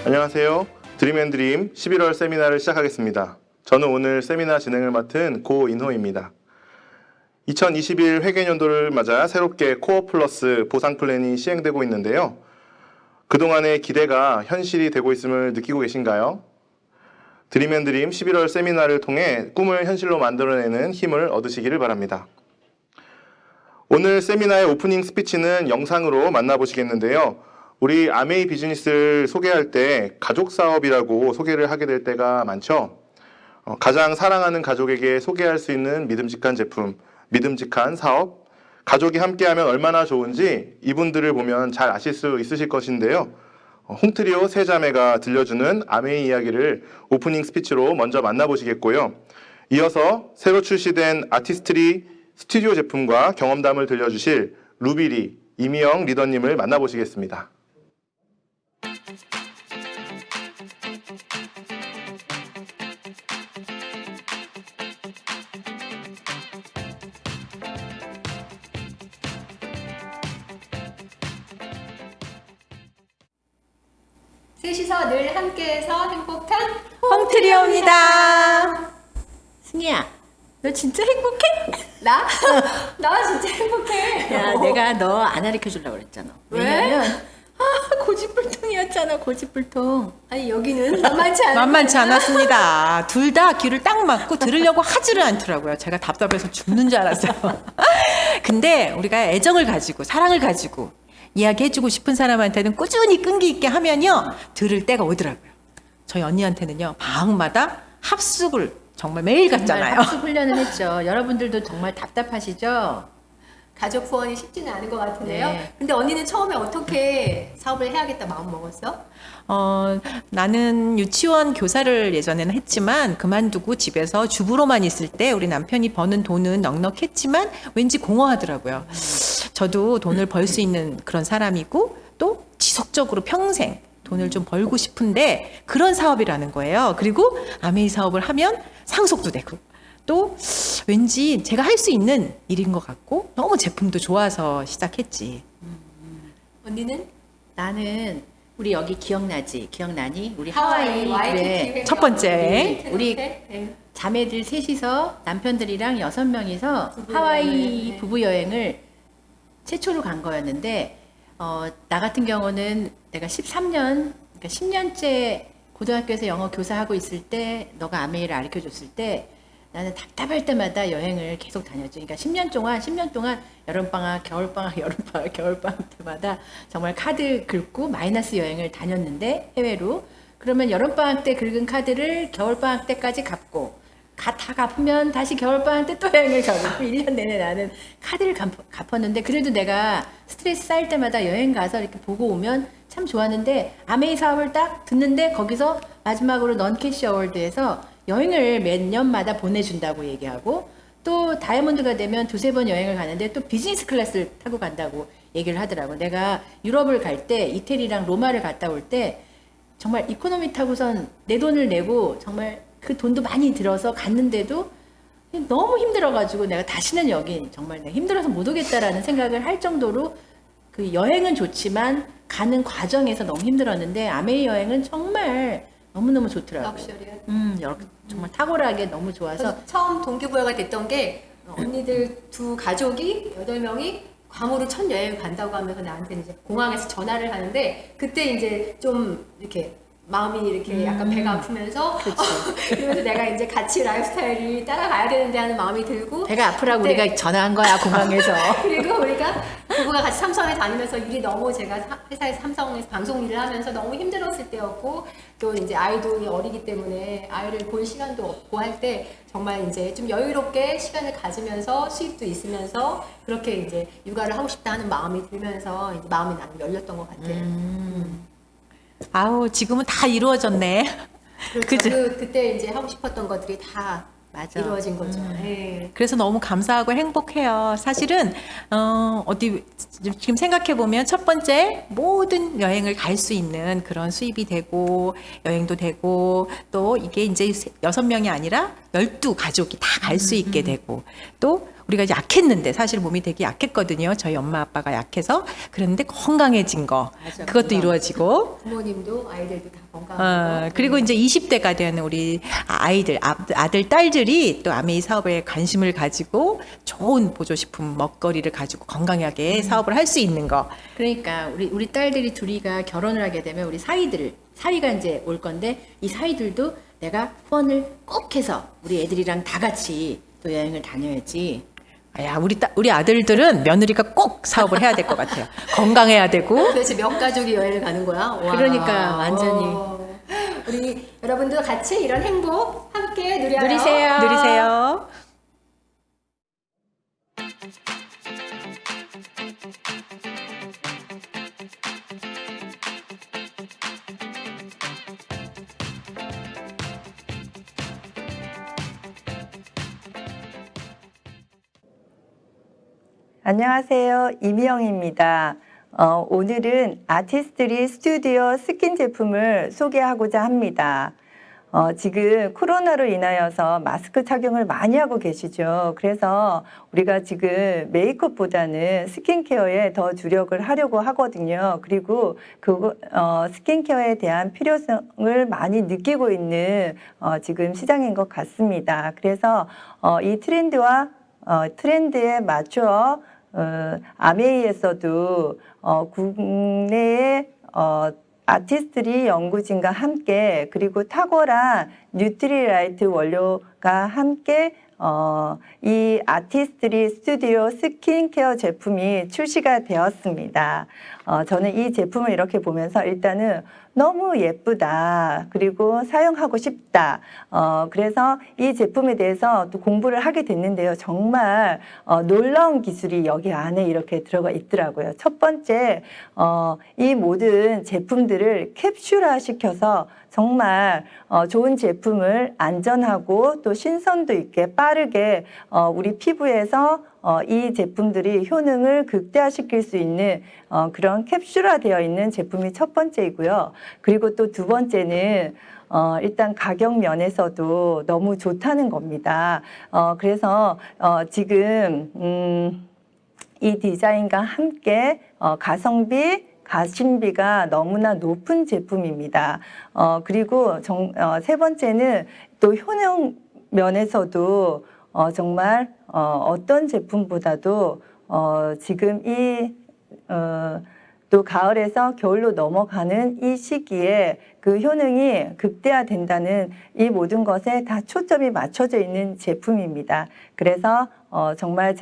안녕하세요. 드림앤드림 11월 세미나를 시작하겠습니다. 저는 오늘 세미나 진행을 맡은 고인호입니다. 2021 회계연도를 맞아 새롭게 코어 플러스 보상 플랜이 시행되고 있는데요. 그동안의 기대가 현실이 되고 있음을 느끼고 계신가요? 드림앤드림 11월 세미나를 통해 꿈을 현실로 만들어내는 힘을 얻으시기를 바랍니다. 오늘 세미나의 오프닝 스피치는 영상으로 만나보시겠는데요. 우리 아메이 비즈니스를 소개할 때 가족 사업이라고 소개를 하게 될 때가 많죠. 가장 사랑하는 가족에게 소개할 수 있는 믿음직한 제품, 믿음직한 사업, 가족이 함께하면 얼마나 좋은지 이분들을 보면 잘 아실 수 있으실 것인데요. 홍트리오 세 자매가 들려주는 아메이 이야기를 오프닝 스피치로 먼저 만나보시겠고요. 이어서 새로 출시된 아티스트리 스튜디오 제품과 경험담을 들려주실 루비리 이미영 리더님을 만나보시겠습니다. 셋이서 늘 함께해서 행복한 홍트리오입니다. 승희야, 너 진짜 행복해? 나? 나 진짜 행복해. 야, 내가 너 안 가르쳐 주려고 그랬잖아. 왜? 왜냐면 고집불통이었잖아, 고집불통. 아니 여기는 만만치 않아. 만만치 않았습니다. 둘 다 귀를 딱 막고 들으려고 하지를 않더라고요. 제가 답답해서 죽는 줄 알았어요. 근데 우리가 애정을 가지고 사랑을 가지고 이야기해주고 싶은 사람한테는 꾸준히 끈기 있게 하면요 들을 때가 오더라고요. 저희 언니한테는요 방마다 합숙을 정말 매일 갔잖아요. 합숙 훈련을 했죠. 여러분들도 정말 답답하시죠? 가족 후원이 쉽지는 않은 것 같은데요. 네. 근데 언니는 처음에 어떻게 사업을 해야겠다 마음 먹었어? 나는 유치원 교사를 예전에는 했지만 그만두고 집에서 주부로만 있을 때 우리 남편이 버는 돈은 넉넉했지만 왠지 공허하더라고요. 저도 돈을 벌 수 있는 그런 사람이고 또 지속적으로 평생 돈을 좀 벌고 싶은데 그런 사업이라는 거예요. 그리고 아메이 사업을 하면 상속도 되고 또 왠지 제가 할 수 있는 일인 것 같고 너무 제품도 좋아서 시작했지. 언니는? 나는 우리 여기 기억나지? 기억나니? 우리 하와이 하와이 와이키키 그래. 첫 번째. 우리 네. 자매들 셋이서 남편들이랑 6명이서 부부 하와이 여행. 부부 여행을 최초로 간 거였는데 나 같은 경우는 내가 13년, 그러니까 10년째 고등학교에서 영어 교사하고 있을 때 너가 아메이를 가르쳐줬을 때 나는 답답할 때마다 여행을 계속 다녔죠. 그러니까 10년 동안 여름방학, 겨울방학, 여름방학, 겨울방학 때마다 정말 카드 긁고 마이너스 여행을 다녔는데 해외로 그러면 여름방학 때 긁은 카드를 겨울방학 때까지 갚고 다 갚으면 다시 겨울방학 때 또 여행을 가고 1년 내내 나는 카드를 갚았는데 그래도 내가 스트레스 쌓일 때마다 여행 가서 이렇게 보고 오면 참 좋았는데 아메이 사업을 딱 듣는데 거기서 마지막으로 넌캐시 어워드에서 여행을 몇 년마다 보내준다고 얘기하고 또 다이아몬드가 되면 두세 번 여행을 가는데 또 비즈니스 클래스를 타고 간다고 얘기를 하더라고. 내가 유럽을 갈 때 이태리랑 로마를 갔다 올 때 정말 이코노미 타고선 내 돈을 내고 정말 그 돈도 많이 들어서 갔는데도 너무 힘들어가지고 내가 다시는 여기 정말 내가 힘들어서 못 오겠다라는 생각을 할 정도로 그 여행은 좋지만 가는 과정에서 너무 힘들었는데 아메이 여행은 정말 너무너무 좋더라고요. 럭셔리한. 정말 탁월하게 너무 좋아서 그래서 처음 동기부여가 됐던 게 언니들 두 가족이 8명이 괌으로 첫 여행을 간다고 하면서 나한테 이제 공항에서 전화를 하는데 그때 이제 좀 이렇게 마음이 이렇게 약간 배가 아프면서 그러면서 내가 이제 같이 라이프스타일을 따라가야 되는데 하는 마음이 들고 배가 아프라고 그때 우리가 전화한 거야 공항에서. 그리고 우리가 부부가 같이 삼성에 다니면서 일이 너무 제가 회사에서 삼성에서 방송 일을 하면서 너무 힘들었을 때였고 또 이제 아이도 어리기 때문에 아이를 볼 시간도 없고 할 때 정말 이제 좀 여유롭게 시간을 가지면서 수입도 있으면서 그렇게 이제 육아를 하고 싶다 하는 마음이 들면서 이제 마음이 나는 열렸던 것 같아요. 아우 지금은 다 이루어졌네. 그렇죠. 그죠? 그때 이제 하고 싶었던 것들이 다 맞아. 이루어진 거죠. 네. 그래서 너무 감사하고 행복해요. 사실은 어디 지금 생각해 보면 첫 번째 모든 여행을 갈 수 있는 그런 수입이 되고 여행도 되고 또 이게 이제 6명이 아니라 12가족이 다 갈 수 있게 되고 또 우리가 약했는데 사실 몸이 되게 약했거든요. 저희 엄마 아빠가 약해서 그런데 건강해진 거 맞아, 그것도 건강. 이루어지고 부모님도 아이들도 다 건강하고. 그리고 이제 20대가 되는 우리 아이들, 아들, 딸들이 또 아메이 사업에 관심을 가지고 좋은 보조식품, 먹거리를 가지고 건강하게 사업을 할 수 있는 거. 그러니까 우리 딸들이 둘이가 결혼을 하게 되면 우리 사위가 이제 올 건데 이 사위들도 내가 후원을 꼭 해서 우리 애들이랑 다 같이 또 여행을 다녀야지. 야, 우리 아들들은 며느리가 꼭 사업을 해야 될 것 같아요. 건강해야 되고. 도대체 몇 가족이 여행을 가는 거야? 와. 그러니까 완전히. 우리 여러분도 같이 이런 행복 함께 누려요. 누리세요. 안녕하세요. 이미영입니다. 오늘은 아티스트리 스튜디오 스킨 제품을 소개하고자 합니다. 지금 코로나로 인하여서 마스크 착용을 많이 하고 계시죠. 그래서 우리가 지금 메이크업보다는 스킨케어에 더 주력을 하려고 하거든요. 그리고 스킨케어에 대한 필요성을 많이 느끼고 있는 지금 시장인 것 같습니다. 그래서 이 트렌드에 맞춰 아메이에서도 국내의 아티스트리 연구진과 함께 그리고 탁월한 뉴트리라이트 원료가 함께 이 아티스트리 스튜디오 스킨케어 제품이 출시가 되었습니다. 저는 이 제품을 이렇게 보면서 일단은 너무 예쁘다. 그리고 사용하고 싶다. 그래서 이 제품에 대해서 또 공부를 하게 됐는데요. 정말 놀라운 기술이 여기 안에 이렇게 들어가 있더라고요. 첫 번째, 이 모든 제품들을 캡슐화 시켜서 정말 좋은 제품을 안전하고 또 신선도 있게 빠르게 우리 피부에서 이 제품들이 효능을 극대화시킬 수 있는 그런 캡슐화되어 있는 제품이 첫 번째이고요. 그리고 또 두 번째는 일단 가격 면에서도 너무 좋다는 겁니다. 그래서 지금 이 디자인과 함께 가심비가 너무나 높은 제품입니다. 그리고 세 번째는 또 효능 면에서도 정말 어떤 제품보다도 지금 또 가을에서 겨울로 넘어가는 이 시기에 그 효능이 극대화된다는 이 모든 것에 다 초점이 맞춰져 있는 제품입니다. 그래서 정말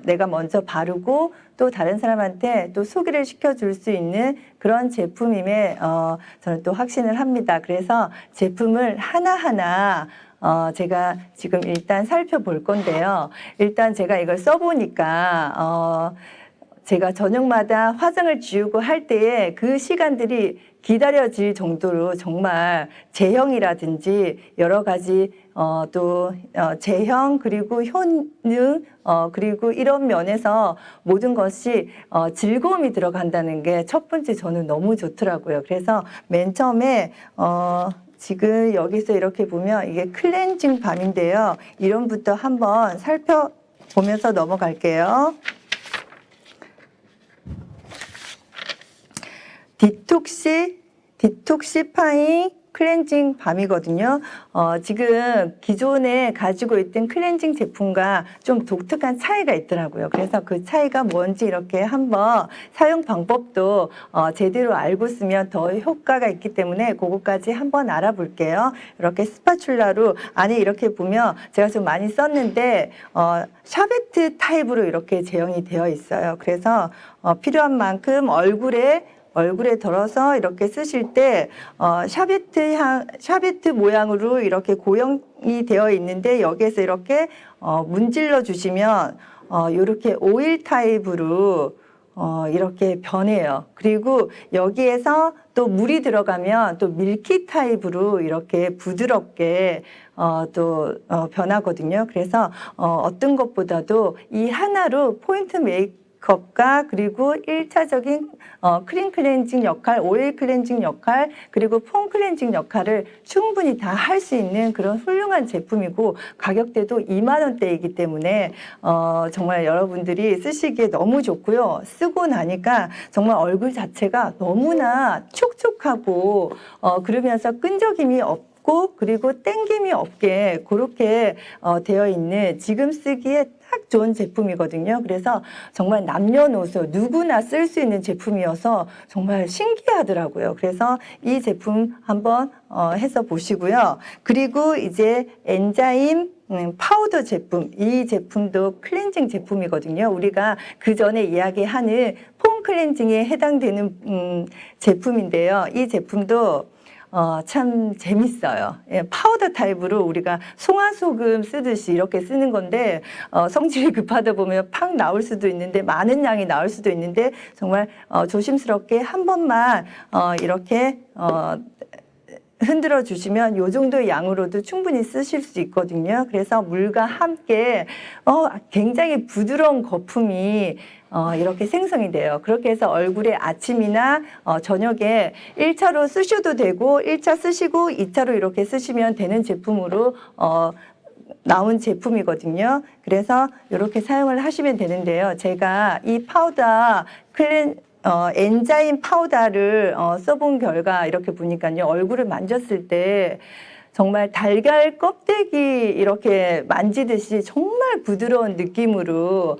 내가 먼저 바르고 또 다른 사람한테 또 소개를 시켜줄 수 있는 그런 제품임에 저는 또 확신을 합니다. 그래서 제품을 하나하나 제가 지금 일단 살펴볼 건데요. 일단 제가 이걸 써보니까 제가 저녁마다 화장을 지우고 할 때에 그 시간들이 기다려질 정도로 정말 제형이라든지 여러 가지 제형 그리고 효능 그리고 이런 면에서 모든 것이 즐거움이 들어간다는 게 첫 번째 저는 너무 좋더라고요. 그래서 맨 처음에 지금 여기서 이렇게 보면 이게 클렌징 밤인데요. 이론부터 한번 살펴보면서 넘어갈게요. 디톡시파잉 클렌징 밤이거든요. 지금 기존에 가지고 있던 클렌징 제품과 좀 독특한 차이가 있더라고요. 그래서 그 차이가 뭔지 이렇게 한번 사용 방법도 제대로 알고 쓰면 더 효과가 있기 때문에 그거까지 한번 알아볼게요. 이렇게 스파츌라로 안에 이렇게 보면 제가 좀 많이 썼는데 샤베트 타입으로 이렇게 제형이 되어 있어요. 그래서 필요한 만큼 얼굴에 덜어서 이렇게 쓰실 때 샤베트 모양으로 이렇게 고형이 되어 있는데 여기에서 이렇게 문질러 주시면 이렇게 오일 타입으로 이렇게 변해요. 그리고 여기에서 또 물이 들어가면 또 밀키 타입으로 이렇게 부드럽게 변하거든요. 그래서 어떤 것보다도 이 하나로 포인트 메이크업 메이크업과 그리고 1차적인 크림 클렌징 역할, 오일 클렌징 역할, 그리고 폼 클렌징 역할을 충분히 다 할 수 있는 그런 훌륭한 제품이고 가격대도 2만 원대이기 때문에 정말 여러분들이 쓰시기에 너무 좋고요. 쓰고 나니까 정말 얼굴 자체가 너무나 촉촉하고 그러면서 끈적임이 없고 그리고 땡김이 없게 그렇게 되어 있는 지금 쓰기에 딱 좋은 제품이거든요. 그래서 정말 남녀노소 누구나 쓸 수 있는 제품이어서 정말 신기하더라고요. 그래서 이 제품 한번 해서 보시고요. 그리고 이제 엔자임 파우더 제품, 이 제품도 클렌징 제품이거든요. 우리가 그 전에 이야기하는 폼 클렌징에 해당되는 제품인데요. 이 제품도 참 재밌어요. 예, 파우더 타입으로 우리가 송화소금 쓰듯이 이렇게 쓰는 건데 성질이 급하다 보면 팍 나올 수도 있는데 많은 양이 나올 수도 있는데 정말 조심스럽게 한 번만 이렇게 흔들어 주시면 이 정도의 양으로도 충분히 쓰실 수 있거든요. 그래서 물과 함께 굉장히 부드러운 거품이 이렇게 생성이 돼요. 그렇게 해서 얼굴에 아침이나 저녁에 1차로 쓰셔도 되고 1차 쓰시고 2차로 이렇게 쓰시면 되는 제품으로 나온 제품이거든요. 그래서 이렇게 사용을 하시면 되는데요. 제가 이 파우더 엔자임 파우더를 써본 결과 이렇게 보니까요. 얼굴을 만졌을 때 정말 달걀 껍데기 이렇게 만지듯이 정말 부드러운 느낌으로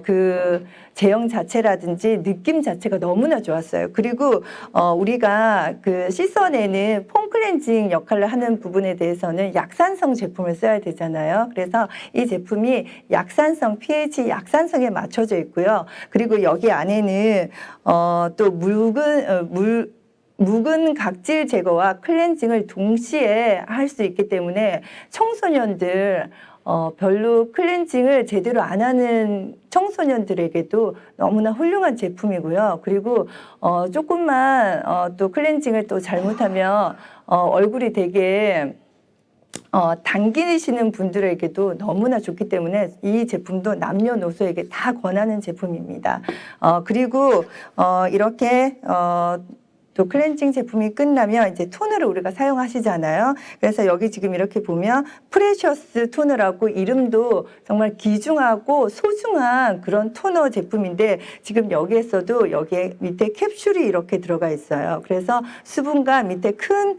그 제형 자체라든지 느낌 자체가 너무나 좋았어요. 그리고 우리가 그 씻어내는 폼 클렌징 역할을 하는 부분에 대해서는 약산성 제품을 써야 되잖아요. 그래서 이 제품이 약산성, pH 약산성에 맞춰져 있고요. 그리고 여기 안에는 또 묵은 각질 제거와 클렌징을 동시에 할 수 있기 때문에 청소년들 별로 클렌징을 제대로 안 하는 청소년들에게도 너무나 훌륭한 제품이고요. 그리고 조금만 또 클렌징을 또 잘못하면 얼굴이 되게 당기시는 분들에게도 너무나 좋기 때문에 이 제품도 남녀노소에게 다 권하는 제품입니다. 그리고 이렇게 또 클렌징 제품이 끝나면 이제 토너를 우리가 사용하시잖아요. 그래서 여기 지금 이렇게 보면 프레셔스 토너라고 이름도 정말 귀중하고 소중한 그런 토너 제품인데 지금 여기에서도 여기에 밑에 캡슐이 이렇게 들어가 있어요. 그래서 수분과 밑에 큰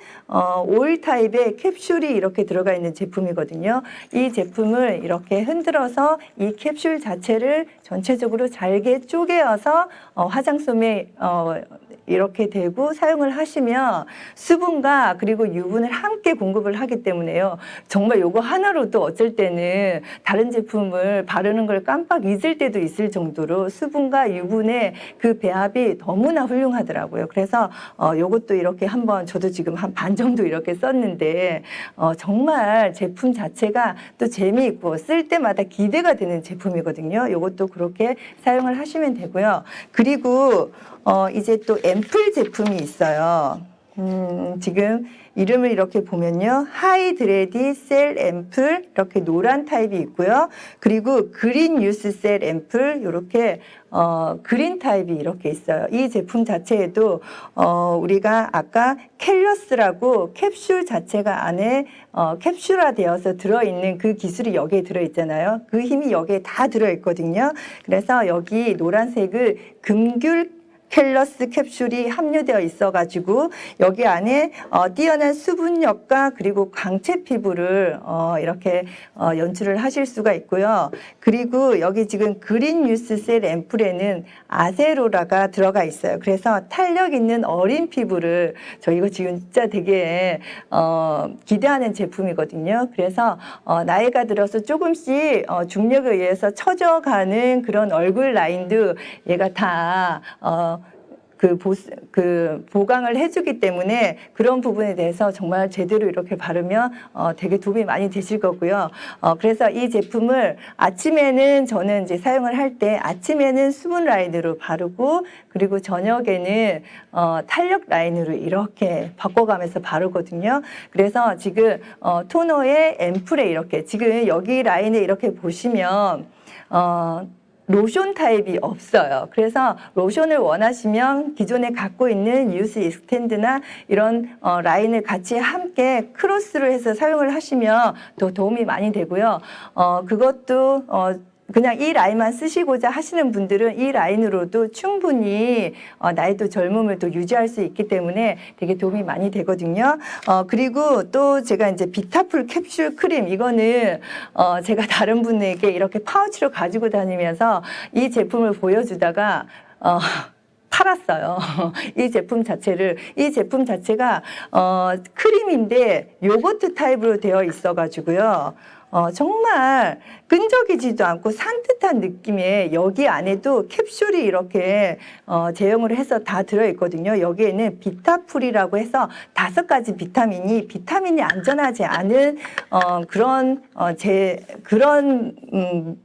오일 타입의 캡슐이 이렇게 들어가 있는 제품이거든요. 이 제품을 이렇게 흔들어서 이 캡슐 자체를 전체적으로 잘게 쪼개어서 화장솜에 이렇게 대고 사용을 하시면 수분과 그리고 유분을 함께 공급을 하기 때문에요. 정말 요거 하나로도 어쩔 때는 다른 제품을 바르는 걸 깜빡 잊을 때도 있을 정도로 수분과 유분의 그 배합이 너무나 훌륭하더라고요. 그래서 요것도 이렇게 한번 저도 지금 한 반 정도 이렇게 썼는데 정말 제품 자체가 또 재미있고 쓸 때마다 기대가 되는 제품이거든요. 요것도 그렇게 사용을 하시면 되고요. 그리고 이제 또 앰플 제품이 있어요. 지금 이름을 이렇게 보면요. 하이드레디 셀 앰플 이렇게 노란 타입이 있고요. 그리고 그린 유스 셀 앰플 이렇게 그린 타입이 이렇게 있어요. 이 제품 자체에도 우리가 아까 켈러스라고 캡슐 자체가 안에 캡슐화 되어서 들어있는 그 기술이 여기에 들어있잖아요. 그 힘이 여기에 다 들어있거든요. 그래서 여기 노란색을 금귤 켈러스 캡슐이 함유되어 있어가지고 여기 안에 뛰어난 수분력과 그리고 광채 피부를 이렇게 연출을 하실 수가 있고요. 그리고 여기 지금 그린 유스 셀 앰플에는 아세로라가 들어가 있어요. 그래서 탄력 있는 어린 피부를 저 이거 지금 진짜 되게 기대하는 제품이거든요. 그래서 나이가 들어서 조금씩 중력에 의해서 처져가는 그런 얼굴 라인도 얘가 다 보강을 해주기 때문에 그런 부분에 대해서 정말 제대로 이렇게 바르면 되게 도움이 많이 되실 거고요. 그래서 이 제품을 아침에는 저는 이제 사용을 할 때 아침에는 수분 라인으로 바르고 그리고 저녁에는 탄력 라인으로 이렇게 바꿔가면서 바르거든요. 그래서 지금 토너의 앰플에 이렇게 지금 여기 라인에 이렇게 보시면 로션 타입이 없어요. 그래서 로션을 원하시면 기존에 갖고 있는 유스 익스텐드나 이런 라인을 같이 함께 크로스로 해서 사용을 하시면 더 도움이 많이 되고요. 그것도 그냥 이 라인만 쓰시고자 하시는 분들은 이 라인으로도 충분히 나의 또 젊음을 또 유지할 수 있기 때문에 되게 도움이 많이 되거든요. 그리고 또 제가 이제 비타풀 캡슐 크림, 이거는 제가 다른 분에게 이렇게 파우치로 가지고 다니면서 이 제품을 보여주다가 팔았어요. 이 제품 자체가 크림인데 요거트 타입으로 되어 있어가지고요. 정말 끈적이지도 않고 산뜻한 느낌의, 여기 안에도 캡슐이 이렇게 제형을 해서 다 들어있거든요. 여기에는 비타풀이라고 해서 5가지 비타민이 안전하지 않은 그런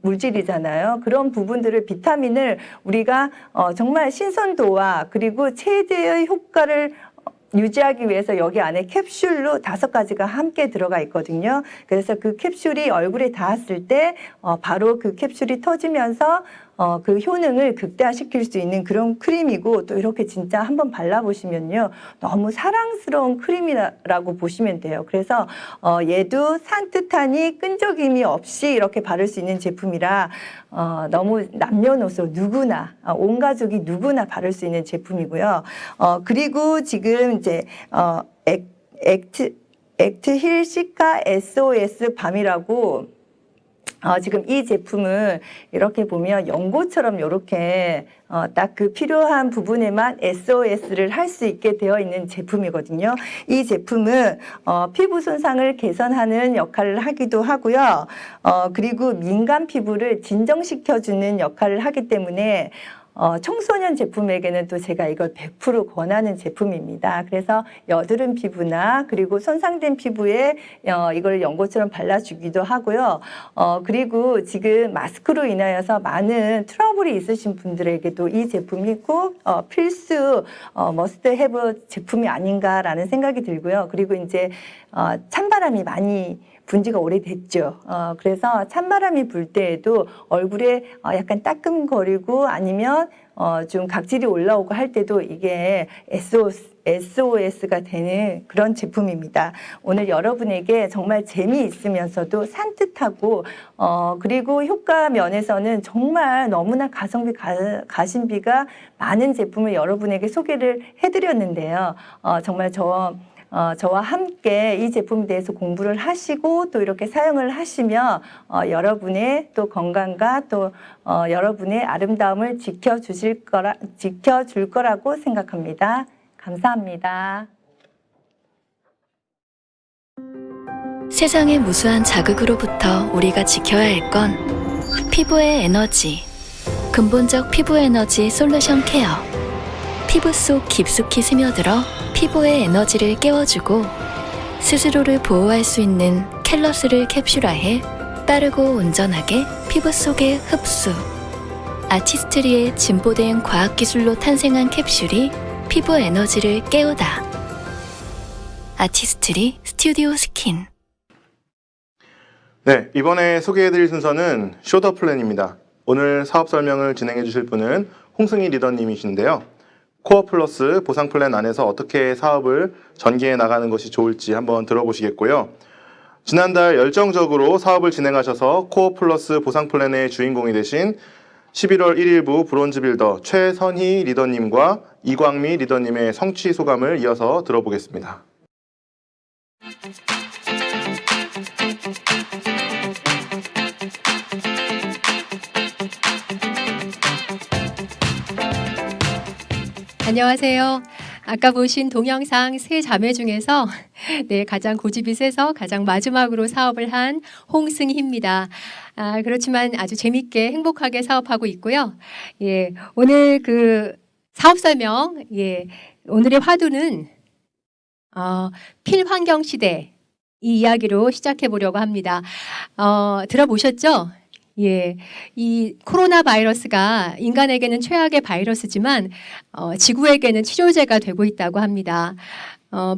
물질이잖아요. 그런 부분들을, 비타민을 우리가 정말 신선도와 그리고 최대의 효과를 유지하기 위해서 여기 안에 캡슐로 5가지가 함께 들어가 있거든요. 그래서 그 캡슐이 얼굴에 닿았을 때 바로 그 캡슐이 터지면서 그 효능을 극대화시킬 수 있는 그런 크림이고, 또 이렇게 진짜 한번 발라보시면요, 너무 사랑스러운 크림이라고 보시면 돼요. 그래서 얘도 산뜻하니 끈적임이 없이 이렇게 바를 수 있는 제품이라 너무 남녀노소 누구나, 온 가족이 누구나 바를 수 있는 제품이고요. 그리고 지금 이제 액트 힐 시카 SOS 밤이라고, 지금 이 제품을 이렇게 보면 연고처럼 이렇게 딱 그 필요한 부분에만 SOS를 할 수 있게 되어 있는 제품이거든요. 이 제품은 피부 손상을 개선하는 역할을 하기도 하고요. 그리고 민감 피부를 진정시켜주는 역할을 하기 때문에 청소년 제품에게는 또 제가 이걸 100% 권하는 제품입니다. 그래서 여드름 피부나 그리고 손상된 피부에 이걸 연고처럼 발라주기도 하고요. 그리고 지금 마스크로 인하여서 많은 트러블이 있으신 분들에게도 이 제품이 꼭 필수 머스트 해브 제품이 아닌가라는 생각이 들고요. 그리고 이제 찬바람이 많이 분 지가 오래됐죠. 그래서 찬바람이 불 때에도 얼굴에 약간 따끔거리고 아니면 좀 각질이 올라오고 할 때도 이게 SOS가 되는 그런 제품입니다. 오늘 여러분에게 정말 재미있으면서도 산뜻하고 그리고 효과 면에서는 정말 너무나 가심비가 많은 제품을 여러분에게 소개를 해드렸는데요. 정말 저와 함께 이 제품에 대해서 공부를 하시고 또 이렇게 사용을 하시면 여러분의 또 건강과 또 여러분의 아름다움을 지켜줄 거라고 생각합니다. 감사합니다. 세상의 무수한 자극으로부터 우리가 지켜야 할 건 피부의 에너지. 근본적 피부 에너지 솔루션 케어. 피부 속 깊숙이 스며들어 피부의 에너지를 깨워주고 스스로를 보호할 수 있는 켈러스를 캡슐화해 빠르고 온전하게 피부 속에 흡수. 아티스트리의 진보된 과학기술로 탄생한 캡슐이 피부 에너지를 깨우다. 아티스트리 스튜디오 스킨. 네, 이번에 소개해드릴 순서는 쇼더 플랜입니다. 오늘 사업 설명을 진행해 주실 분은 홍승희 리더님이신데요. 코어 플러스 보상 플랜 안에서 어떻게 사업을 전개해 나가는 것이 좋을지 한번 들어보시겠고요. 지난달 열정적으로 사업을 진행하셔서 코어 플러스 보상 플랜의 주인공이 되신 11월 1일부 브론즈 빌더 최선희 리더님과 이광미 리더님의 성취 소감을 이어서 들어보겠습니다. 안녕하세요. 아까 보신 동영상 세 자매 중에서 가장 고집이 세서 가장 마지막으로 사업을 한 홍승희입니다. 그렇지만 아주 재밌게 행복하게 사업하고 있고요. 오늘 그 사업 설명, 오늘의 화두는 필환경 시대 이 이야기로 시작해 보려고 합니다. 들어보셨죠? 이 코로나 바이러스가 인간에게는 최악의 바이러스지만 지구에게는 치료제가 되고 있다고 합니다.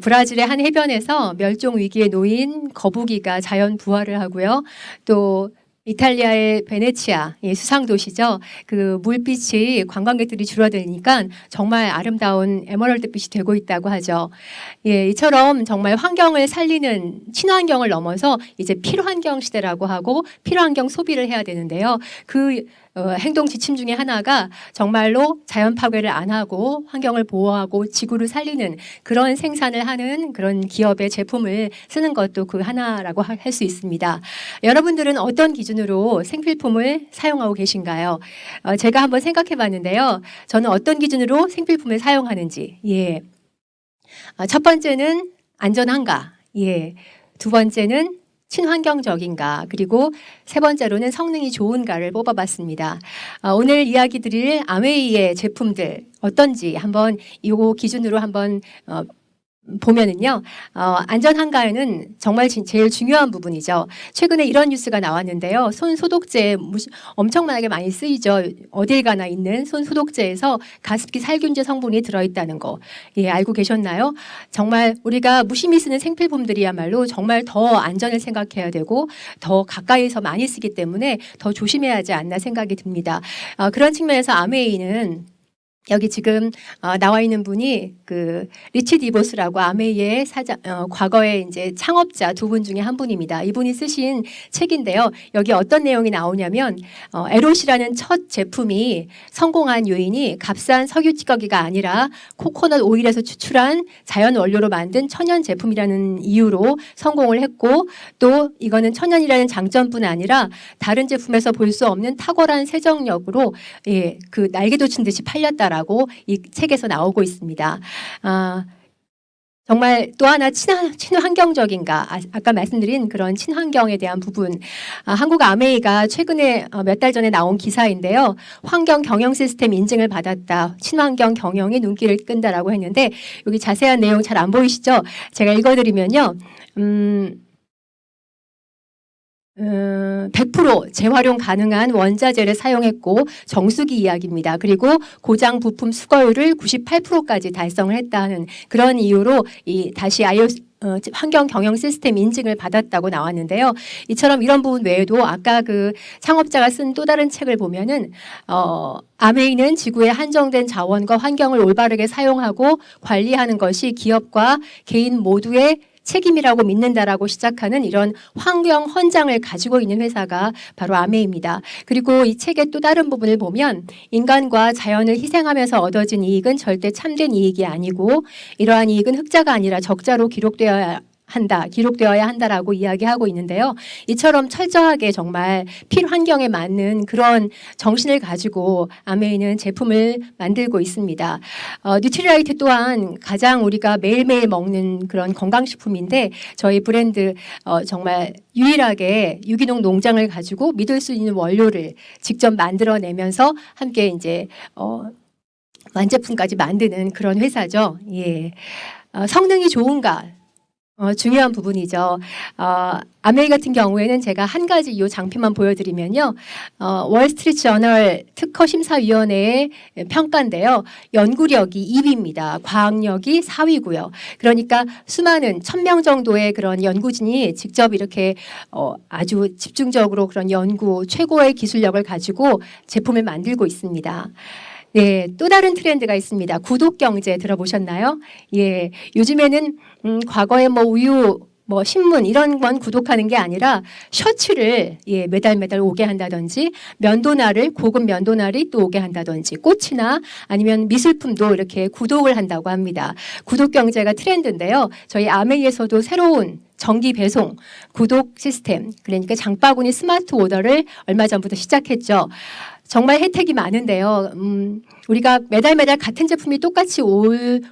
브라질의 한 해변에서 멸종 위기에 놓인 거북이가 자연 부활을 하고요. 또 이탈리아의 베네치아, 예, 수상 도시죠. 그 물빛이 관광객들이 줄어드니까 정말 아름다운 에메랄드빛이 되고 있다고 하죠. 예, 이처럼 정말 환경을 살리는 친환경을 넘어서 이제 필환경 시대라고 하고 필환경 소비를 해야 되는데요. 그 행동 지침 중에 하나가 정말로 자연 파괴를 안 하고 환경을 보호하고 지구를 살리는 그런 생산을 하는 그런 기업의 제품을 쓰는 것도 그 하나라고 할 수 있습니다. 여러분들은 어떤 기준으로 생필품을 사용하고 계신가요? 제가 한번 생각해 봤는데요. 저는 어떤 기준으로 생필품을 사용하는지. 예. 첫 번째는 안전한가. 예. 두 번째는 친환경적인가, 그리고 세 번째로는 성능이 좋은가를 뽑아봤습니다. 오늘 이야기 드릴 아메이의 제품들 어떤지 한번 이 기준으로 한번 보면은요, 안전한가에는 정말 제일 중요한 부분이죠. 최근에 이런 뉴스가 나왔는데요. 손 소독제 엄청나게 많이 쓰이죠. 어딜 가나 있는 손 소독제에서 가습기 살균제 성분이 들어있다는 거. 예, 알고 계셨나요? 정말 우리가 무심히 쓰는 생필품들이야말로 정말 더 안전을 생각해야 되고 더 가까이서 많이 쓰기 때문에 더 조심해야 하지 않나 생각이 듭니다. 그런 측면에서 아메이는 여기 지금 나와 있는 분이 그 리치 디보스라고 아메이의 과거에 이제 창업자 두 분 중에 한 분입니다. 이분이 쓰신 책인데요. 여기 어떤 내용이 나오냐면 에롯이라는 첫 제품이 성공한 요인이 값싼 석유 찌꺼기가 아니라 코코넛 오일에서 추출한 자연 원료로 만든 천연 제품이라는 이유로 성공을 했고, 또 이거는 천연이라는 장점뿐 아니라 다른 제품에서 볼 수 없는 탁월한 세정력으로 예, 그 날개도 친 듯이 팔렸다라. 라고 이 책에서 나오고 있습니다. 정말 또 하나 친환경적인가, 아까 말씀드린 그런 친환경에 대한 부분. 한국 아메이가 최근에 몇 달 전에 나온 기사인데요. 환경 경영 시스템 인증을 받았다. 친환경 경영이 눈길을 끈다라고 했는데 여기 자세한 내용 잘 안 보이시죠? 제가 읽어드리면요. 100% 재활용 가능한 원자재를 사용했고 정수기 이야기입니다. 그리고 고장 부품 수거율을 98%까지 달성을 했다는 그런 이유로 다시 환경 경영 시스템 인증을 받았다고 나왔는데요. 이처럼 이런 부분 외에도 아까 그 창업자가 쓴 또 다른 책을 보면은 아메이는 지구의 한정된 자원과 환경을 올바르게 사용하고 관리하는 것이 기업과 개인 모두의 책임이라고 믿는다라고 시작하는 이런 환경 헌장을 가지고 있는 회사가 바로 아메이입니다. 그리고 이 책의 또 다른 부분을 보면 인간과 자연을 희생하면서 얻어진 이익은 절대 참된 이익이 아니고 이러한 이익은 흑자가 아니라 적자로 기록되어야 한다라고 이야기하고 있는데요. 이처럼 철저하게 정말 필환경에 맞는 그런 정신을 가지고 아메이는 제품을 만들고 있습니다. 뉴트리라이트 또한 가장 우리가 매일매일 먹는 그런 건강식품인데 저희 브랜드 정말 유일하게 유기농 농장을 가지고 믿을 수 있는 원료를 직접 만들어내면서 함께 이제 완제품까지 만드는 그런 회사죠. 예. 성능이 좋은가? 중요한 부분이죠. 아메이 같은 경우에는 제가 한 가지 이 장표만 보여드리면요. 월스트리트 저널 특허심사위원회의 평가인데요. 연구력이 2위입니다. 과학력이 4위고요. 그러니까 수많은 1000명 정도의 그런 연구진이 직접 이렇게 아주 집중적으로 그런 연구, 최고의 기술력을 가지고 제품을 만들고 있습니다. 네, 또 다른 트렌드가 있습니다. 구독 경제 들어보셨나요? 예, 요즘에는 과거에 우유, 신문 이런 건 구독하는 게 아니라 셔츠를 매달 오게 한다든지 면도날을 고급 면도날이 또 오게 한다든지 꽃이나 아니면 미술품도 이렇게 구독을 한다고 합니다. 구독 경제가 트렌드인데요. 저희 아메이에서도 새로운 정기 배송 구독 시스템, 그러니까 장바구니 스마트 오더를 얼마 전부터 시작했죠. 정말 혜택이 많은데요. 우리가 매달 같은 제품이 똑같이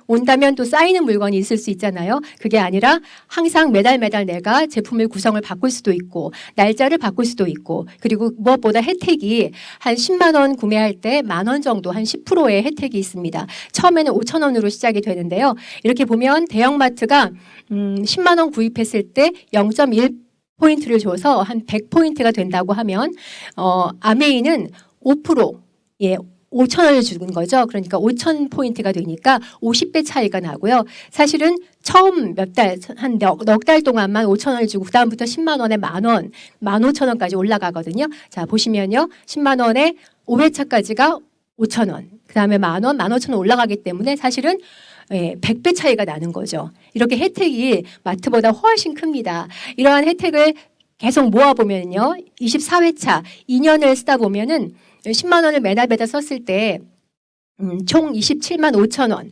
온다면 또 쌓이는 물건이 있을 수 있잖아요. 그게 아니라 항상 매달 내가 제품을 구성을 바꿀 수도 있고 날짜를 바꿀 수도 있고, 그리고 무엇보다 혜택이 한 10만 원 구매할 때 10,000원 정도 한 10%의 혜택이 있습니다. 처음에는 5,000원으로 시작이 되는데요. 이렇게 보면 대형마트가 10만 원 구입했을 때 0.1포인트를 줘서 한 100포인트가 된다고 하면 아메이는 5%, 5,000원을 주는 거죠. 그러니까 5,000포인트가 되니까 50배 차이가 나고요. 사실은 처음 몇 달, 한 넉 달 동안만 5,000원을 주고 그다음부터 10만 원에 만 원, 15,000원까지 올라가거든요. 자, 보시면요. 10만 원에 5회차까지가 5,000원, 그다음에 만 원, 15,000원 올라가기 때문에 사실은 100배 차이가 나는 거죠. 이렇게 혜택이 마트보다 훨씬 큽니다. 이러한 혜택을 계속 모아보면요. 24회차 2년을 쓰다 보면은 10만 원을 매달 썼을 때 총 27만 5천 원.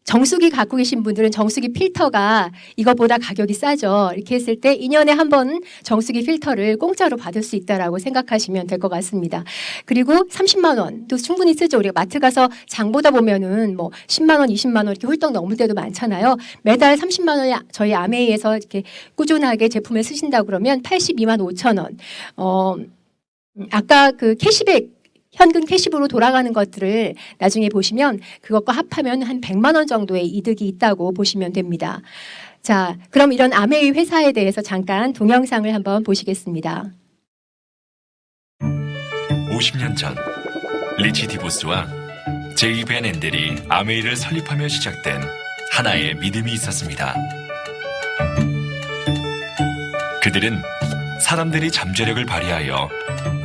정수기 갖고 계신 분들은 정수기 필터가 이것보다 가격이 싸죠. 이렇게 했을 때 2년에 한 번 정수기 필터를 공짜로 받을 수 있다라고 생각하시면 될 것 같습니다. 그리고 30만 원도 충분히 쓰죠. 우리가 마트 가서 장 보다 보면은 뭐 10만 원, 20만 원 이렇게 훌떡 넘을 때도 많잖아요. 매달 30만 원이 저희 아메이에서 이렇게 꾸준하게 제품을 쓰신다고 그러면 82만 5천 원. 아까 그 캐시백 현금 캐시브로 돌아가는 것들을 나중에 보시면 그것과 합하면 한 100만 원 정도의 이득이 있다고 보시면 됩니다. 자, 그럼 이런 아메이 회사에 대해서 잠깐 동영상을 한번 보시겠습니다. 50년 전 리치 디보스와 제이 벤 앤델이 아메이를 설립하며 시작된 하나의 믿음이 있었습니다. 그들은 사람들이 잠재력을 발휘하여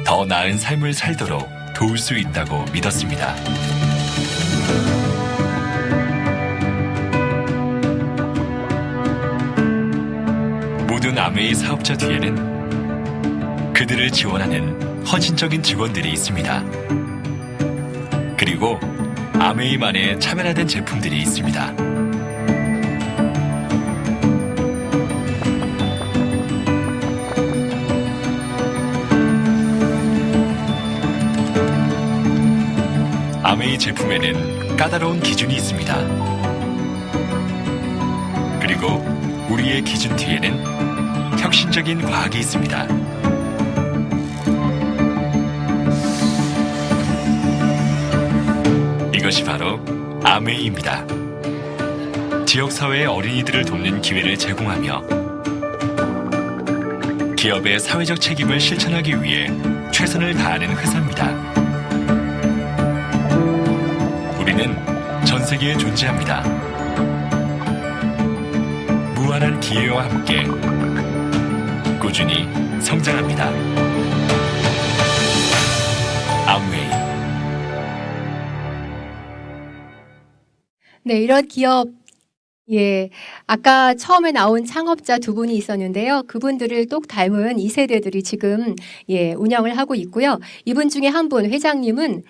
더 나은 삶을 살도록 도울 수 있다고 믿었습니다. 모든 아메이 사업자 뒤에는 그들을 지원하는 헌신적인 직원들이 있습니다. 그리고 아메이만의 차별화된 제품들이 있습니다. 아메이 제품에는 까다로운 기준이 있습니다. 그리고 우리의 기준 뒤에는 혁신적인 과학이 있습니다. 이것이 바로 아메이입니다. 지역사회의 어린이들을 돕는 기회를 제공하며 기업의 사회적 책임을 실천하기 위해 최선을 다하는 회사입니다. 우리는 전 세계에 존재합니다. 무한한 기회와 함께 꾸준히 성장합니다. 아메이. 네, 이런 기업, 아까 처음에 나온 창업자 두 분이 있었는데요. 그분들을 똑 닮은 2세대들이 지금 운영을 하고 있고요. 이분 중에 한 분, 회장님은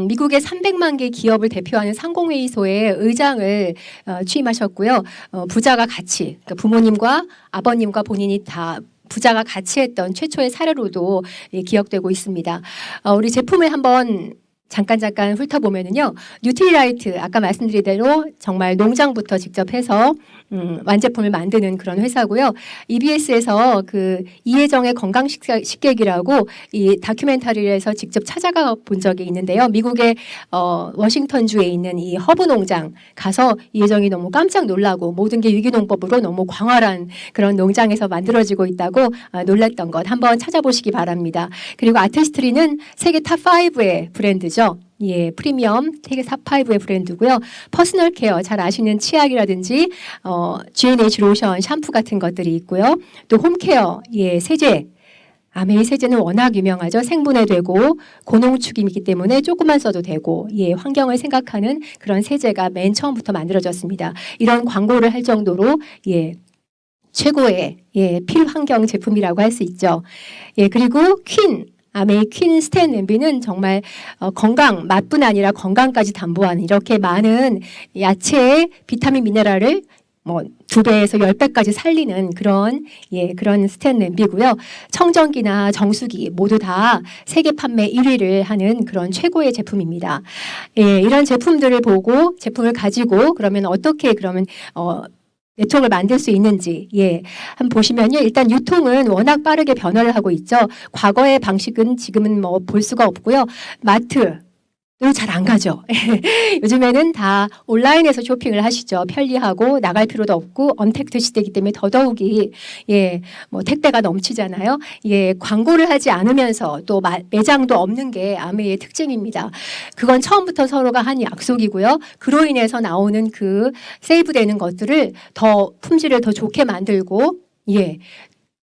미국의 300만 개 기업을 대표하는 상공회의소의 의장을 취임하셨고요. 부자가 같이, 그러니까 부모님과 아버님과 본인이 다 부자가 같이 했던 최초의 사례로도 기억되고 있습니다. 우리 제품을 한번 잠깐 훑어보면은요. 뉴트리라이트 아까 말씀드린 대로 정말 농장부터 직접 해서 완제품을 만드는 그런 회사고요. EBS에서 그 이혜정의 건강 식객이라고 이 다큐멘터리에서 직접 찾아가 본 적이 있는데요. 미국의 워싱턴주에 있는 이 허브 농장 가서 이혜정이 너무 깜짝 놀라고 모든 게 유기농법으로 너무 광활한 그런 농장에서 만들어지고 있다고 놀랐던 것 한번 찾아보시기 바랍니다. 그리고 아티스트리는 세계 탑5의 브랜드죠. 프리미엄 세계 탑5의 브랜드고요. 퍼스널 케어 잘 아시는 치약이라든지 G&H 로션, 샴푸 같은 것들이 있고요. 또 홈케어, 세제. 아메이 세제는 워낙 유명하죠. 생분해되고 고농축이기 때문에 조금만 써도 되고 환경을 생각하는 그런 세제가 맨 처음부터 만들어졌습니다. 이런 광고를 할 정도로 최고의 필환경 제품이라고 할 수 있죠. 그리고 아메이 퀸 스탠 냄비는 정말 건강, 맛뿐 아니라 건강까지 담보하는 이렇게 많은 야채의 비타민 미네랄을 2배에서 10배까지 살리는 그런 스탠 냄비고요. 청정기나 정수기 모두 다 세계 판매 1위를 하는 그런 최고의 제품입니다. 이런 제품들을 보고 제품을 가지고 그러면 어떻게 네트워크를 만들 수 있는지 한번 보시면요. 일단 유통은 워낙 빠르게 변화를 하고 있죠. 과거의 방식은 지금은 볼 수가 없고요. 마트 잘 안 가죠. 요즘에는 다 온라인에서 쇼핑을 하시죠. 편리하고 나갈 필요도 없고 언택트 시대이기 때문에 더더욱이 뭐 택배가 넘치잖아요. 광고를 하지 않으면서 또 매장도 없는 게 아메이의 특징입니다. 그건 처음부터 서로가 한 약속이고요. 그로 인해서 나오는 그 세이브되는 것들을 더 품질을 더 좋게 만들고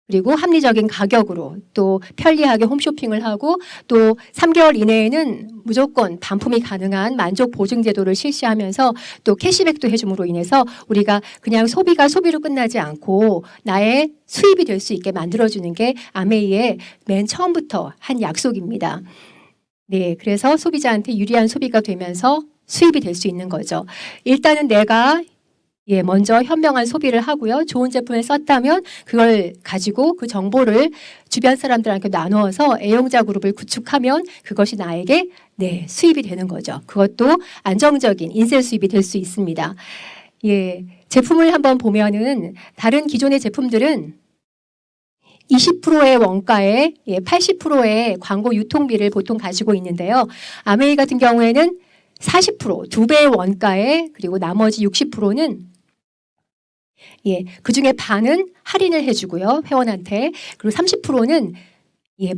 그리고 합리적인 가격으로 또 편리하게 홈쇼핑을 하고 또 3개월 이내에는 무조건 반품이 가능한 만족 보증 제도를 실시하면서 또 캐시백도 해줌으로 인해서 우리가 그냥 소비가 소비로 끝나지 않고 나의 수입이 될 수 있게 만들어주는 게 아메이의 맨 처음부터 한 약속입니다. 네, 그래서 소비자한테 유리한 소비가 되면서 수입이 될 수 있는 거죠. 일단은 내가 먼저 현명한 소비를 하고요. 좋은 제품을 썼다면 그걸 가지고 그 정보를 주변 사람들한테 나누어서 애용자 그룹을 구축하면 그것이 나에게 수입이 되는 거죠. 그것도 안정적인 인쇄 수입이 될 수 있습니다. 제품을 한번 보면은 다른 기존의 제품들은 20%의 원가에 80%의 광고 유통비를 보통 가지고 있는데요. 아메이 같은 경우에는 40%, 2배의 원가에 그리고 나머지 60%는 그 중에 반은 할인을 해주고요. 회원한테. 그리고 30%는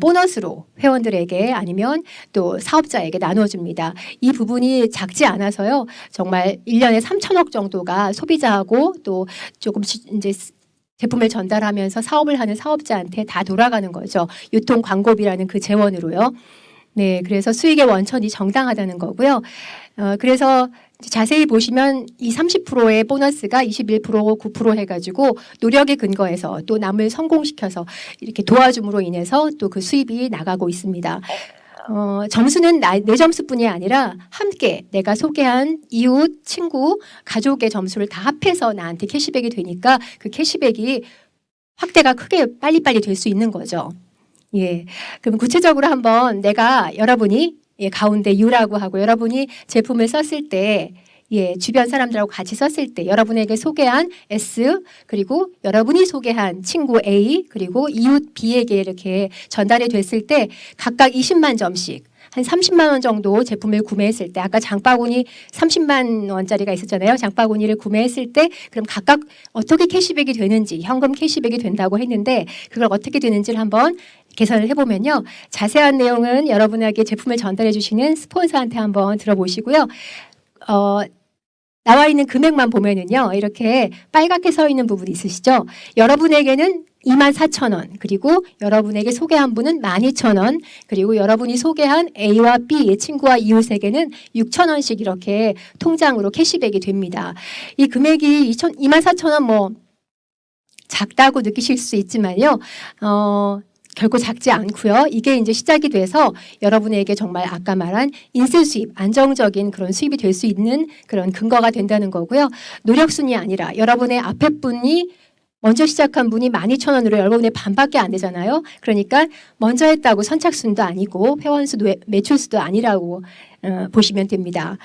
보너스로 회원들에게 아니면 또 사업자에게 나눠줍니다. 이 부분이 작지 않아서요. 정말 1년에 3천억 정도가 소비자하고 또 조금씩 이제 제품을 전달하면서 사업을 하는 사업자한테 다 돌아가는 거죠. 유통 광고비라는 그 재원으로요. 네, 그래서 수익의 원천이 정당하다는 거고요. 그래서 자세히 보시면 이 30%의 보너스가 21%, 9% 해가지고 노력에 근거해서 또 남을 성공시켜서 이렇게 도와줌으로 인해서 또 그 수입이 나가고 있습니다. 점수는 내 점수뿐이 아니라 함께 내가 소개한 이웃, 친구, 가족의 점수를 다 합해서 나한테 캐시백이 되니까 그 캐시백이 확대가 크게 빨리빨리 될 수 있는 거죠. 그럼 구체적으로 한번 내가 여러분이 가운데 U라고 하고 여러분이 제품을 썼을 때 주변 사람들하고 같이 썼을 때 여러분에게 소개한 S 그리고 여러분이 소개한 친구 A 그리고 이웃 B에게 이렇게 전달이 됐을 때 각각 20만 점씩 한 30만 원 정도 제품을 구매했을 때 아까 장바구니 30만 원짜리가 있었잖아요. 장바구니를 구매했을 때 그럼 각각 어떻게 캐시백이 되는지 현금 캐시백이 된다고 했는데 그걸 어떻게 되는지를 한번 계산을 해보면요. 자세한 내용은 여러분에게 제품을 전달해 주시는 스폰서한테 한번 들어보시고요. 나와 있는 금액만 보면은요. 이렇게 빨갛게 서 있는 부분이 있으시죠. 여러분에게는 24,000원 그리고 여러분에게 소개한 분은 12,000원 그리고 여러분이 소개한 A와 B 친구와 이웃에게는 6,000원씩 이렇게 통장으로 캐시백이 됩니다. 이 금액이 24,000원 뭐 작다고 느끼실 수 있지만요. 결코 작지 않고요. 이게 이제 시작이 돼서 여러분에게 정말 아까 말한 인쇄 수입, 안정적인 그런 수입이 될 수 있는 그런 근거가 된다는 거고요. 노력순이 아니라 여러분의 앞에 분이 먼저 시작한 분이 12,000원으로 여러분의 반밖에 안 되잖아요. 그러니까 먼저 했다고 선착순도 아니고 회원수도 매출수도 아니라고 보시면 됩니다.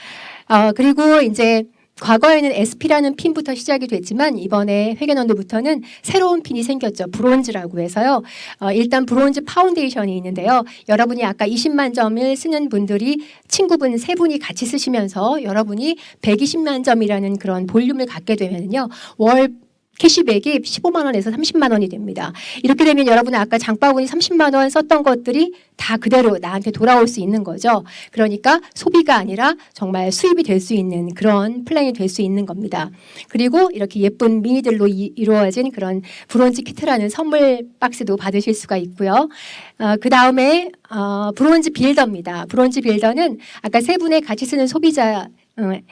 그리고 이제 과거에는 SP라는 핀부터 시작이 됐지만 이번에 회계연도부터는 새로운 핀이 생겼죠. 브론즈라고 해서요. 일단 브론즈 파운데이션이 있는데요. 여러분이 아까 20만 점을 쓰는 분들이 친구분 3분이 같이 쓰시면서 여러분이 120만 점이라는 그런 볼륨을 갖게 되면요. 월 캐시백이 15만 원에서 30만 원이 됩니다. 이렇게 되면 여러분은 아까 장바구니 30만 원 썼던 것들이 다 그대로 나한테 돌아올 수 있는 거죠. 그러니까 소비가 아니라 정말 수입이 될 수 있는 그런 플랜이 될 수 있는 겁니다. 그리고 이렇게 예쁜 미니들로 이루어진 그런 브론즈 키트라는 선물 박스도 받으실 수가 있고요. 그 다음에 브론즈 빌더입니다. 브론즈 빌더는 아까 3분의 같이 쓰는 소비자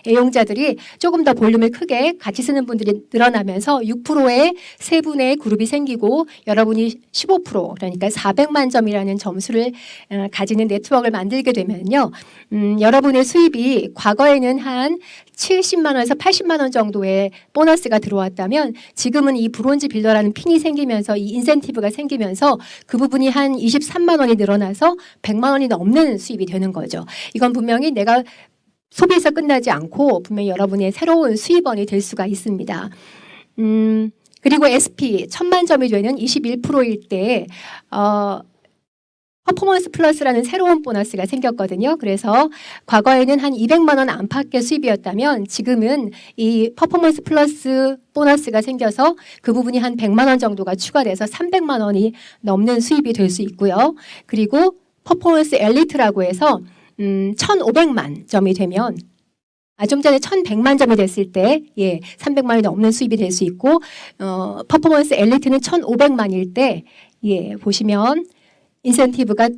애용자들이 조금 더 볼륨을 크게 같이 쓰는 분들이 늘어나면서 6%의 3분의 그룹이 생기고 여러분이 15% 그러니까 400만 점이라는 점수를 가지는 네트워크를 만들게 되면요. 여러분의 수입이 과거에는 한 70만 원에서 80만 원 정도의 보너스가 들어왔다면 지금은 이 브론즈 빌더라는 핀이 생기면서 이 인센티브가 생기면서 그 부분이 한 23만 원이 늘어나서 100만 원이 넘는 수입이 되는 거죠. 이건 분명히 내가 소비에서 끝나지 않고 분명히 여러분의 새로운 수입원이 될 수가 있습니다. 그리고 SP 1000만 점이 되는 21%일 때 퍼포먼스 플러스라는 새로운 보너스가 생겼거든요. 그래서 과거에는 한 200만 원 안팎의 수입이었다면 지금은 이 퍼포먼스 플러스 보너스가 생겨서 그 부분이 한 100만 원 정도가 추가돼서 300만 원이 넘는 수입이 될 수 있고요. 그리고 퍼포먼스 엘리트라고 해서 1,500만 점이 되면 좀 전에 1,100만 점이 됐을 때 300만 원이 넘는 수입이 될 수 있고 퍼포먼스 엘리트는 1,500만일 때 보시면 인센티브가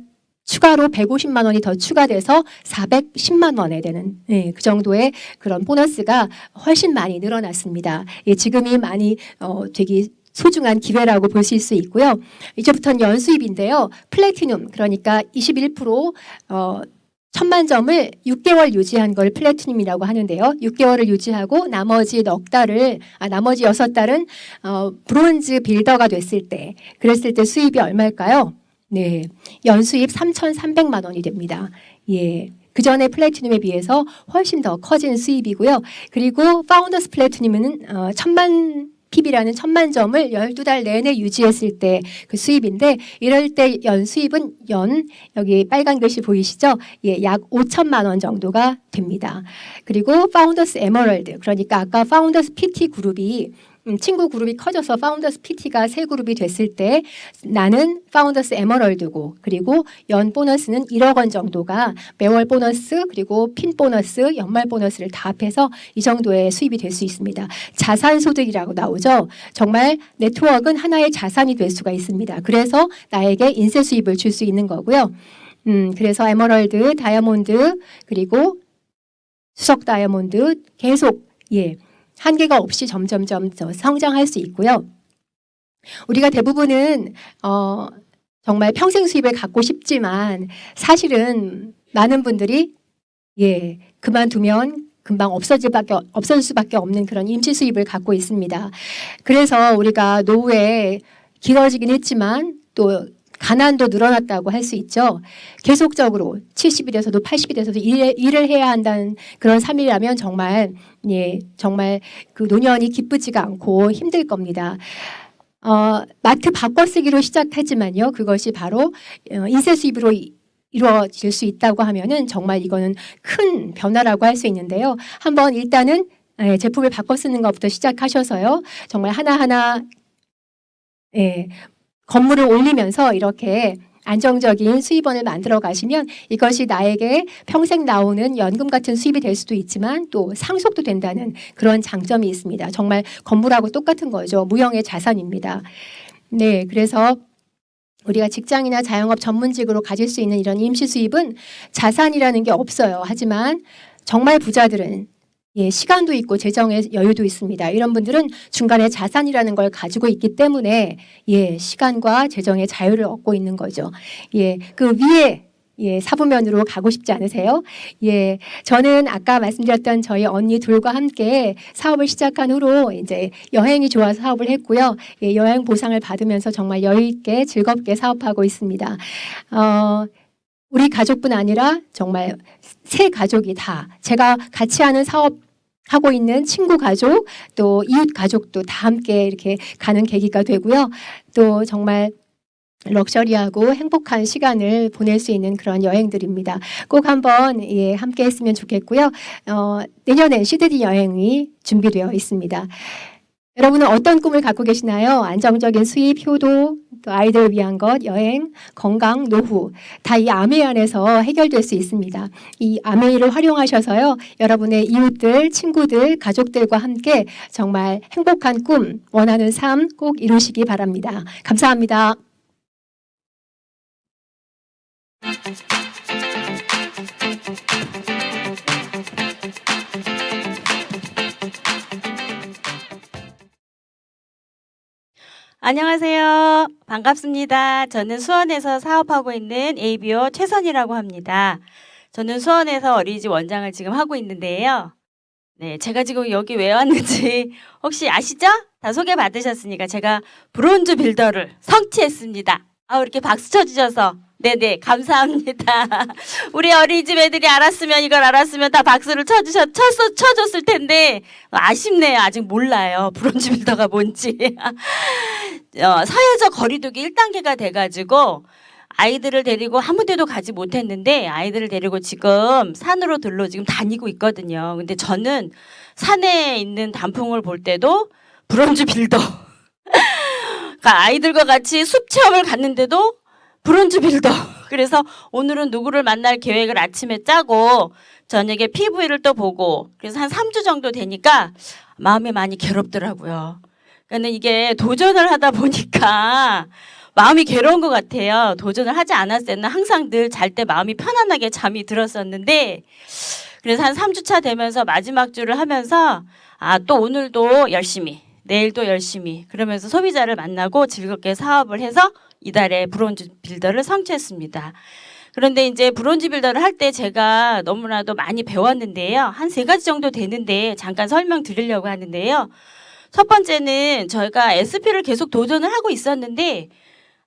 추가로 150만 원이 더 추가돼서 410만 원에 되는 그 정도의 그런 보너스가 훨씬 많이 늘어났습니다. 지금이 많이 되게 소중한 기회라고 보실 수 있고요. 이제부터는 연수입인데요. 플래티넘 그러니까 21% 1,000만 점을 6개월 유지한 걸 플래티넘이라고 하는데요. 6개월을 유지하고 나머지 나머지 6달은 브론즈 빌더가 됐을 때 그랬을 때 수입이 얼마일까요? 네, 연수입 3,300만 원이 됩니다. 그 전에 플래티넘에 비해서 훨씬 더 커진 수입이고요. 그리고 파운더스 플래티넘은 1,000만 PB라는 1,000만 점을 12달 내내 유지했을 때 그 수입인데 이럴 때 연수입은 여기 빨간 글씨 보이시죠? 약 5천만 원 정도가 됩니다. 그리고 파운더스 에머럴드 그러니까 아까 파운더스 PT 그룹이 친구 그룹이 커져서 파운더스 PT가 세 그룹이 됐을 때 나는 파운더스 에머럴드고 그리고 연 보너스는 1억 원 정도가 매월 보너스 그리고 핀 보너스 연말 보너스를 다 합해서 이 정도의 수입이 될 수 있습니다. 자산 소득이라고 나오죠. 정말 네트워크는 하나의 자산이 될 수가 있습니다. 그래서 나에게 인세 수입을 줄 수 있는 거고요. 그래서 에머럴드, 다이아몬드 그리고 수석 다이아몬드 계속 한계가 없이 점점점 더 성장할 수 있고요. 우리가 대부분은 정말 평생 수입을 갖고 싶지만 사실은 많은 분들이 그만두면 금방 없어질 수밖에 없는 그런 임시 수입을 갖고 있습니다. 그래서 우리가 노후에 길어지긴 했지만 또 가난도 늘어났다고 할 수 있죠. 계속적으로 70이 돼서도 80이 돼서도 일을 해야 한다는 그런 삶이라면 정말 그 노년이 기쁘지가 않고 힘들 겁니다. 마트 바꿔쓰기로 시작하지만요. 그것이 바로 인세 수입으로 이루어질 수 있다고 하면은 정말 이거는 큰 변화라고 할 수 있는데요. 한번 일단은 제품을 바꿔 쓰는 것부터 시작하셔서요. 정말 하나하나 건물을 올리면서 이렇게 안정적인 수입원을 만들어 가시면 이것이 나에게 평생 나오는 연금 같은 수입이 될 수도 있지만 또 상속도 된다는 그런 장점이 있습니다. 정말 건물하고 똑같은 거죠. 무형의 자산입니다. 네, 그래서 우리가 직장이나 자영업 전문직으로 가질 수 있는 이런 임시 수입은 자산이라는 게 없어요. 하지만 정말 부자들은 시간도 있고 재정의 여유도 있습니다. 이런 분들은 중간에 자산이라는 걸 가지고 있기 때문에 시간과 재정의 자유를 얻고 있는 거죠. 그 위에 사부면으로 가고 싶지 않으세요? 저는 아까 말씀드렸던 저희 언니 둘과 함께 사업을 시작한 후로 이제 여행이 좋아서 사업을 했고요. 여행 보상을 받으면서 정말 여유 있게 즐겁게 사업하고 있습니다. 우리 가족뿐 아니라 정말 세 가족이 다 제가 같이 하는 사업하고 있는 친구 가족 또 이웃 가족도 다 함께 이렇게 가는 계기가 되고요. 또 정말 럭셔리하고 행복한 시간을 보낼 수 있는 그런 여행들입니다. 꼭 한번 함께 했으면 좋겠고요. 내년엔 시드니 여행이 준비되어 있습니다. 여러분은 어떤 꿈을 갖고 계시나요? 안정적인 수입, 효도, 또 아이들을 위한 것, 여행, 건강, 노후 다 이 아메이 안에서 해결될 수 있습니다. 이 아메이를 활용하셔서요. 여러분의 이웃들, 친구들, 가족들과 함께 정말 행복한 꿈, 원하는 삶 꼭 이루시기 바랍니다. 감사합니다. 안녕하세요. 반갑습니다. 저는 수원에서 사업하고 있는 ABO 최선이라고 합니다. 저는 수원에서 어린이집 원장을 지금 하고 있는데요. 네, 제가 지금 여기 왜 왔는지 혹시 아시죠? 다 소개받으셨으니까 제가 브론즈 빌더를 성취했습니다. 이렇게 박수 쳐주셔서 네네 감사합니다. 우리 어린이집 애들이 이걸 알았으면 다 박수를 쳐줬을 텐데 아쉽네요. 아직 몰라요. 브론즈 빌더가 뭔지. 사회적 거리두기 1단계가 돼가지고 아이들을 데리고 아무 데도 가지 못했는데 아이들을 데리고 지금 산으로 지금 다니고 있거든요. 근데 저는 산에 있는 단풍을 볼 때도 브론즈 빌더 그러니까 아이들과 같이 숲 체험을 갔는데도 브론즈 빌더. 그래서 오늘은 누구를 만날 계획을 아침에 짜고 저녁에 PV를 또 보고 그래서 한 3주 정도 되니까 마음이 많이 괴롭더라고요. 그러니까 이게 도전을 하다 보니까 마음이 괴로운 것 같아요. 도전을 하지 않았을 때는 항상 늘 잘 때 마음이 편안하게 잠이 들었었는데 그래서 한 3주차 되면서 마지막 주를 하면서 또 오늘도 열심히 내일도 열심히 그러면서 소비자를 만나고 즐겁게 사업을 해서 이달에 브론즈 빌더를 성취했습니다. 그런데 이제 브론즈 빌더를 할 때 제가 너무나도 많이 배웠는데요. 한 3가지 정도 되는데 잠깐 설명드리려고 하는데요. 첫 번째는 저희가 SP를 계속 도전을 하고 있었는데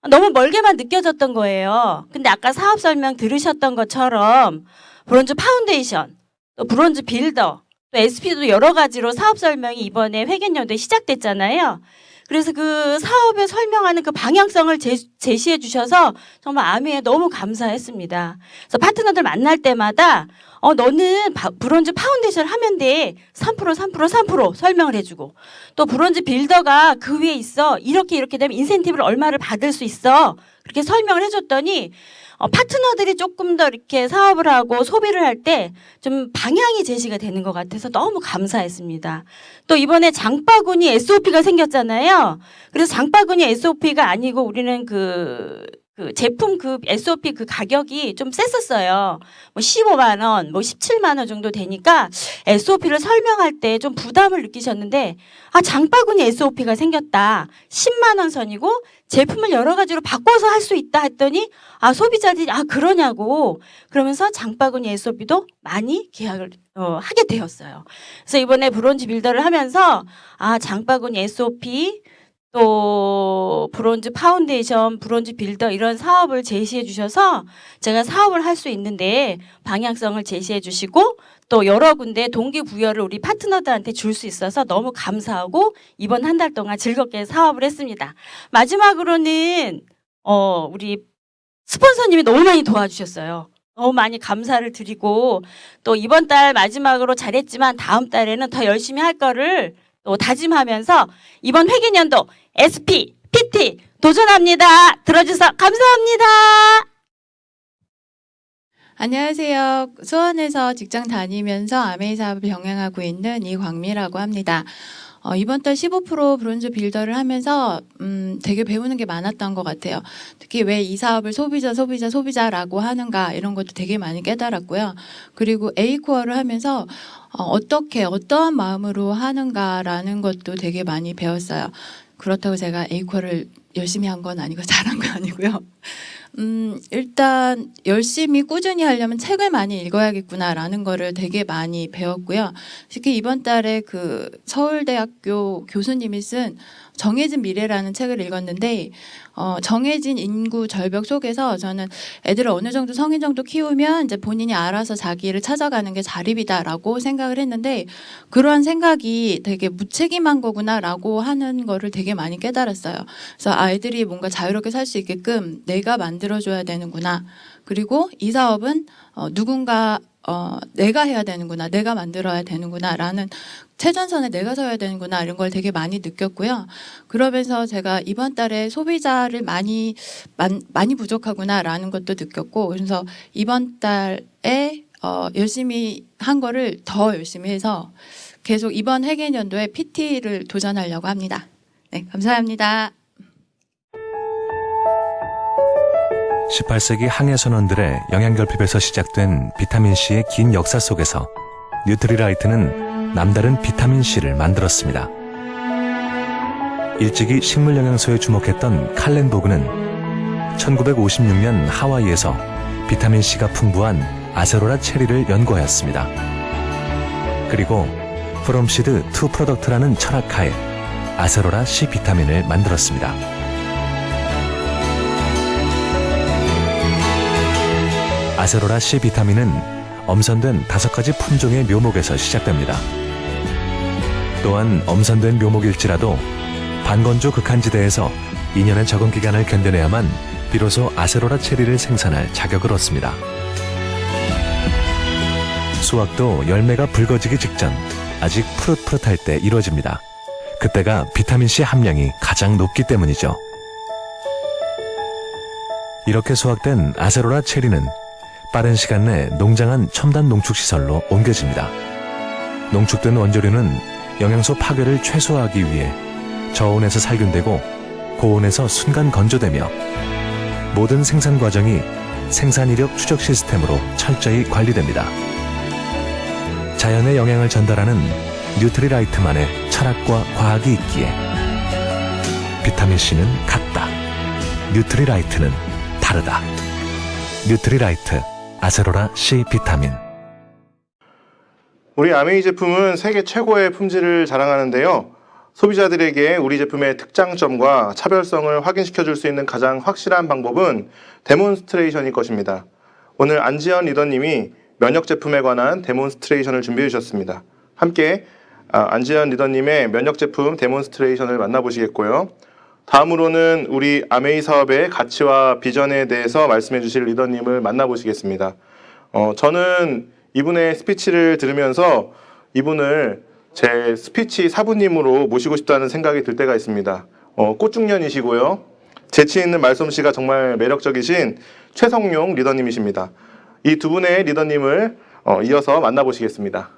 너무 멀게만 느껴졌던 거예요. 근데 아까 사업 설명 들으셨던 것처럼 브론즈 파운데이션, 또 브론즈 빌더, 또 SP도 여러 가지로 사업 설명이 이번에 회계연도에 시작됐잖아요. 그래서 그 사업에 설명하는 그 방향성을 제시해 주셔서 정말 아미에 너무 감사했습니다. 그래서 파트너들 만날 때마다 너는 브론즈 파운데이션 하면 돼. 3% 설명을 해주고 또 브론즈 빌더가 그 위에 있어. 이렇게 되면 인센티브를 얼마를 받을 수 있어. 그렇게 설명을 해줬더니 파트너들이 조금 더 이렇게 사업을 하고 소비를 할 때 좀 방향이 제시가 되는 것 같아서 너무 감사했습니다. 또 이번에 장바구니 SOP가 생겼잖아요. 그래서 장바구니 SOP가 아니고 우리는 그 제품 그 SOP 그 가격이 좀 셌었어요. 뭐 15만 원, 뭐 17만 원 정도 되니까 SOP를 설명할 때 좀 부담을 느끼셨는데 장바구니 SOP가 생겼다. 10만 원 선이고 제품을 여러 가지로 바꿔서 할 수 있다 했더니 소비자들이 그러냐고 그러면서 장바구니 SOP도 많이 계약을 하게 되었어요. 그래서 이번에 브론즈 빌더를 하면서 장바구니 SOP 또 브론즈 파운데이션, 브론즈 빌더 이런 사업을 제시해 주셔서 제가 사업을 할 수 있는데 방향성을 제시해 주시고 또 여러 군데 동기부여를 우리 파트너들한테 줄 수 있어서 너무 감사하고 이번 한 달 동안 즐겁게 사업을 했습니다. 마지막으로는 우리 스폰서님이 너무 많이 도와주셨어요. 너무 많이 감사를 드리고 또 이번 달 마지막으로 잘했지만 다음 달에는 더 열심히 할 거를 또 다짐하면서 이번 회계연도 SP, PT 도전합니다. 들어주셔서 감사합니다. 안녕하세요. 수원에서 직장 다니면서 아메이 사업을 병행하고 있는 이광미라고 합니다. 이번 달 15% 브론즈 빌더를 하면서 되게 배우는 게 많았던 것 같아요. 특히 왜 이 사업을 소비자라고 하는가 이런 것도 되게 많이 깨달았고요. 그리고 A코어를 하면서 어떠한 마음으로 하는가라는 것도 되게 많이 배웠어요. 그렇다고 제가 A코어를 열심히 한 건 아니고 잘한 건 아니고요. 일단 열심히 꾸준히 하려면 책을 많이 읽어야겠구나라는 거를 되게 많이 배웠고요. 특히 이번 달에 그 서울대학교 교수님이 쓴 정해진 미래라는 책을 읽었는데 정해진 인구 절벽 속에서 저는 애들을 어느 정도 성인 정도 키우면 이제 본인이 알아서 자기를 찾아가는 게 자립이다라고 생각을 했는데 그러한 생각이 되게 무책임한 거구나라고 하는 거를 되게 많이 깨달았어요. 그래서 아이들이 뭔가 자유롭게 살 수 있게끔 내가 만들어줘야 되는구나. 그리고 이 사업은 누군가 내가 해야 되는구나, 내가 만들어야 되는구나라는 최전선에 내가 서야 되는구나 이런 걸 되게 많이 느꼈고요. 그러면서 제가 이번 달에 소비자를 많이 부족하구나라는 것도 느꼈고 그래서 이번 달에 열심히 한 거를 더 열심히 해서 계속 이번 회계연도에 PT를 도전하려고 합니다. 네, 감사합니다. 18세기 항해 선원들의 영양결핍에서 시작된 비타민C의 긴 역사 속에서 뉴트리라이트는 남다른 비타민C를 만들었습니다. 일찍이 식물영양소에 주목했던 칼렌보그는 1956년 하와이에서 비타민C가 풍부한 아세로라 체리를 연구하였습니다. 그리고 From Seed to Product라는 철학하에 아세로라 C 비타민을 만들었습니다. 아세로라 C 비타민은 엄선된 5가지 품종의 묘목에서 시작됩니다. 또한 엄선된 묘목일지라도 반건조 극한지대에서 2년의 적응 기간을 견뎌내야만 비로소 아세로라 체리를 생산할 자격을 얻습니다. 수확도 열매가 붉어지기 직전 아직 푸릇푸릇할 때 이루어집니다. 그때가 비타민C 함량이 가장 높기 때문이죠. 이렇게 수확된 아세로라 체리는 빠른 시간 내 농장 안 첨단 농축시설로 옮겨집니다. 농축된 원재료는 영양소 파괴를 최소화하기 위해 저온에서 살균되고 고온에서 순간 건조되며 모든 생산 과정이 생산 이력 추적 시스템으로 철저히 관리됩니다. 자연의 영양을 전달하는 뉴트리라이트만의 철학과 과학이 있기에 비타민C는 같다. 뉴트리라이트는 다르다. 뉴트리라이트 아세로라 C 비타민. 우리 아메이 제품은 세계 최고의 품질을 자랑하는데요. 소비자들에게 우리 제품의 특장점과 차별성을 확인시켜 줄 수 있는 가장 확실한 방법은 데몬스트레이션일 것입니다. 오늘 안지연 리더님이 면역 제품에 관한 데몬스트레이션을 준비해 주셨습니다. 함께 안지연 리더님의 면역 제품 데몬스트레이션을 만나보시겠고요. 다음으로는 우리 아메이 사업의 가치와 비전에 대해서 말씀해 주실 리더님을 만나보시겠습니다. 저는 이분의 스피치를 들으면서 이분을 제 스피치 사부님으로 모시고 싶다는 생각이 들 때가 있습니다. 꽃중년이시고요. 재치 있는 말솜씨가 정말 매력적이신 최성용 리더님이십니다. 이 두 분의 리더님을 이어서 만나보시겠습니다.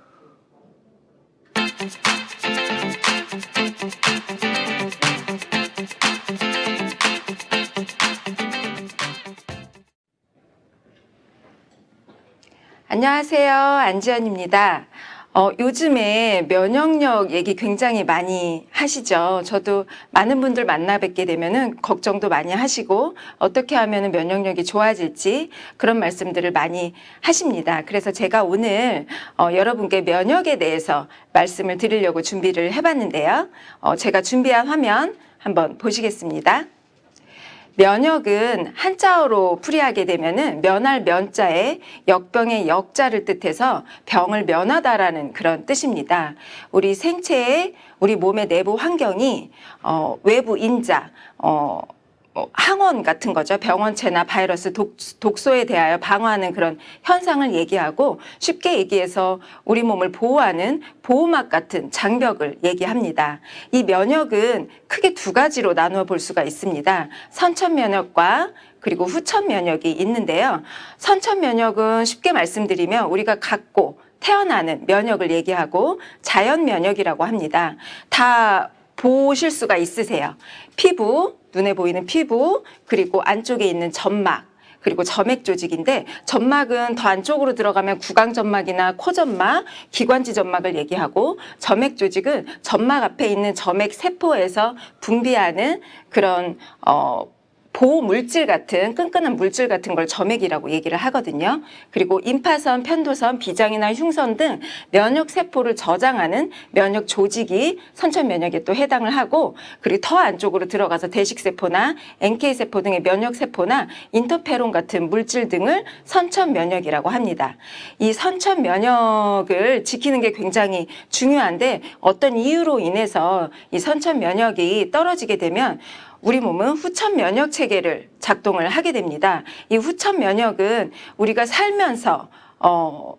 안녕하세요. 안지연입니다. 요즘에 면역력 얘기 굉장히 많이 하시죠. 저도 많은 분들 만나 뵙게 되면은 걱정도 많이 하시고 어떻게 하면은 면역력이 좋아질지 그런 말씀들을 많이 하십니다. 그래서 제가 오늘 여러분께 면역에 대해서 말씀을 드리려고 준비를 해봤는데요. 제가 준비한 화면 한번 보시겠습니다. 면역은 한자어로 풀이하게 되면은 면할 면자에 역병의 역자를 뜻해서 병을 면하다라는 그런 뜻입니다. 우리 생체의 우리 몸의 내부 환경이 외부 인자, 항원 같은 거죠. 병원체나 바이러스, 독소에 대하여 방어하는 그런 현상을 얘기하고 쉽게 얘기해서 우리 몸을 보호하는 보호막 같은 장벽을 얘기합니다. 이 면역은 크게 두 가지로 나누어 볼 수가 있습니다. 선천 면역과 그리고 후천 면역이 있는데요. 선천 면역은 쉽게 말씀드리면 우리가 갖고 태어나는 면역을 얘기하고 자연 면역이라고 합니다. 다 보실 수가 있으세요. 피부, 눈에 보이는 피부, 그리고 안쪽에 있는 점막, 그리고 점액 조직인데 점막은 더 안쪽으로 들어가면 구강점막이나 코점막, 기관지 점막을 얘기하고 점액 조직은 점막 앞에 있는 점액 세포에서 분비하는 그런 보호 물질 같은 끈끈한 물질 같은 걸 점액이라고 얘기를 하거든요. 그리고 임파선, 편도선, 비장이나 흉선 등 면역 세포를 저장하는 면역 조직이 선천 면역에 또 해당을 하고 그리고 더 안쪽으로 들어가서 대식 세포나 NK 세포 등의 면역 세포나 인터페론 같은 물질 등을 선천 면역이라고 합니다. 이 선천 면역을 지키는 게 굉장히 중요한데 어떤 이유로 인해서 이 선천 면역이 떨어지게 되면 우리 몸은 후천 면역 체계를 작동을 하게 됩니다. 이 후천 면역은 우리가 살면서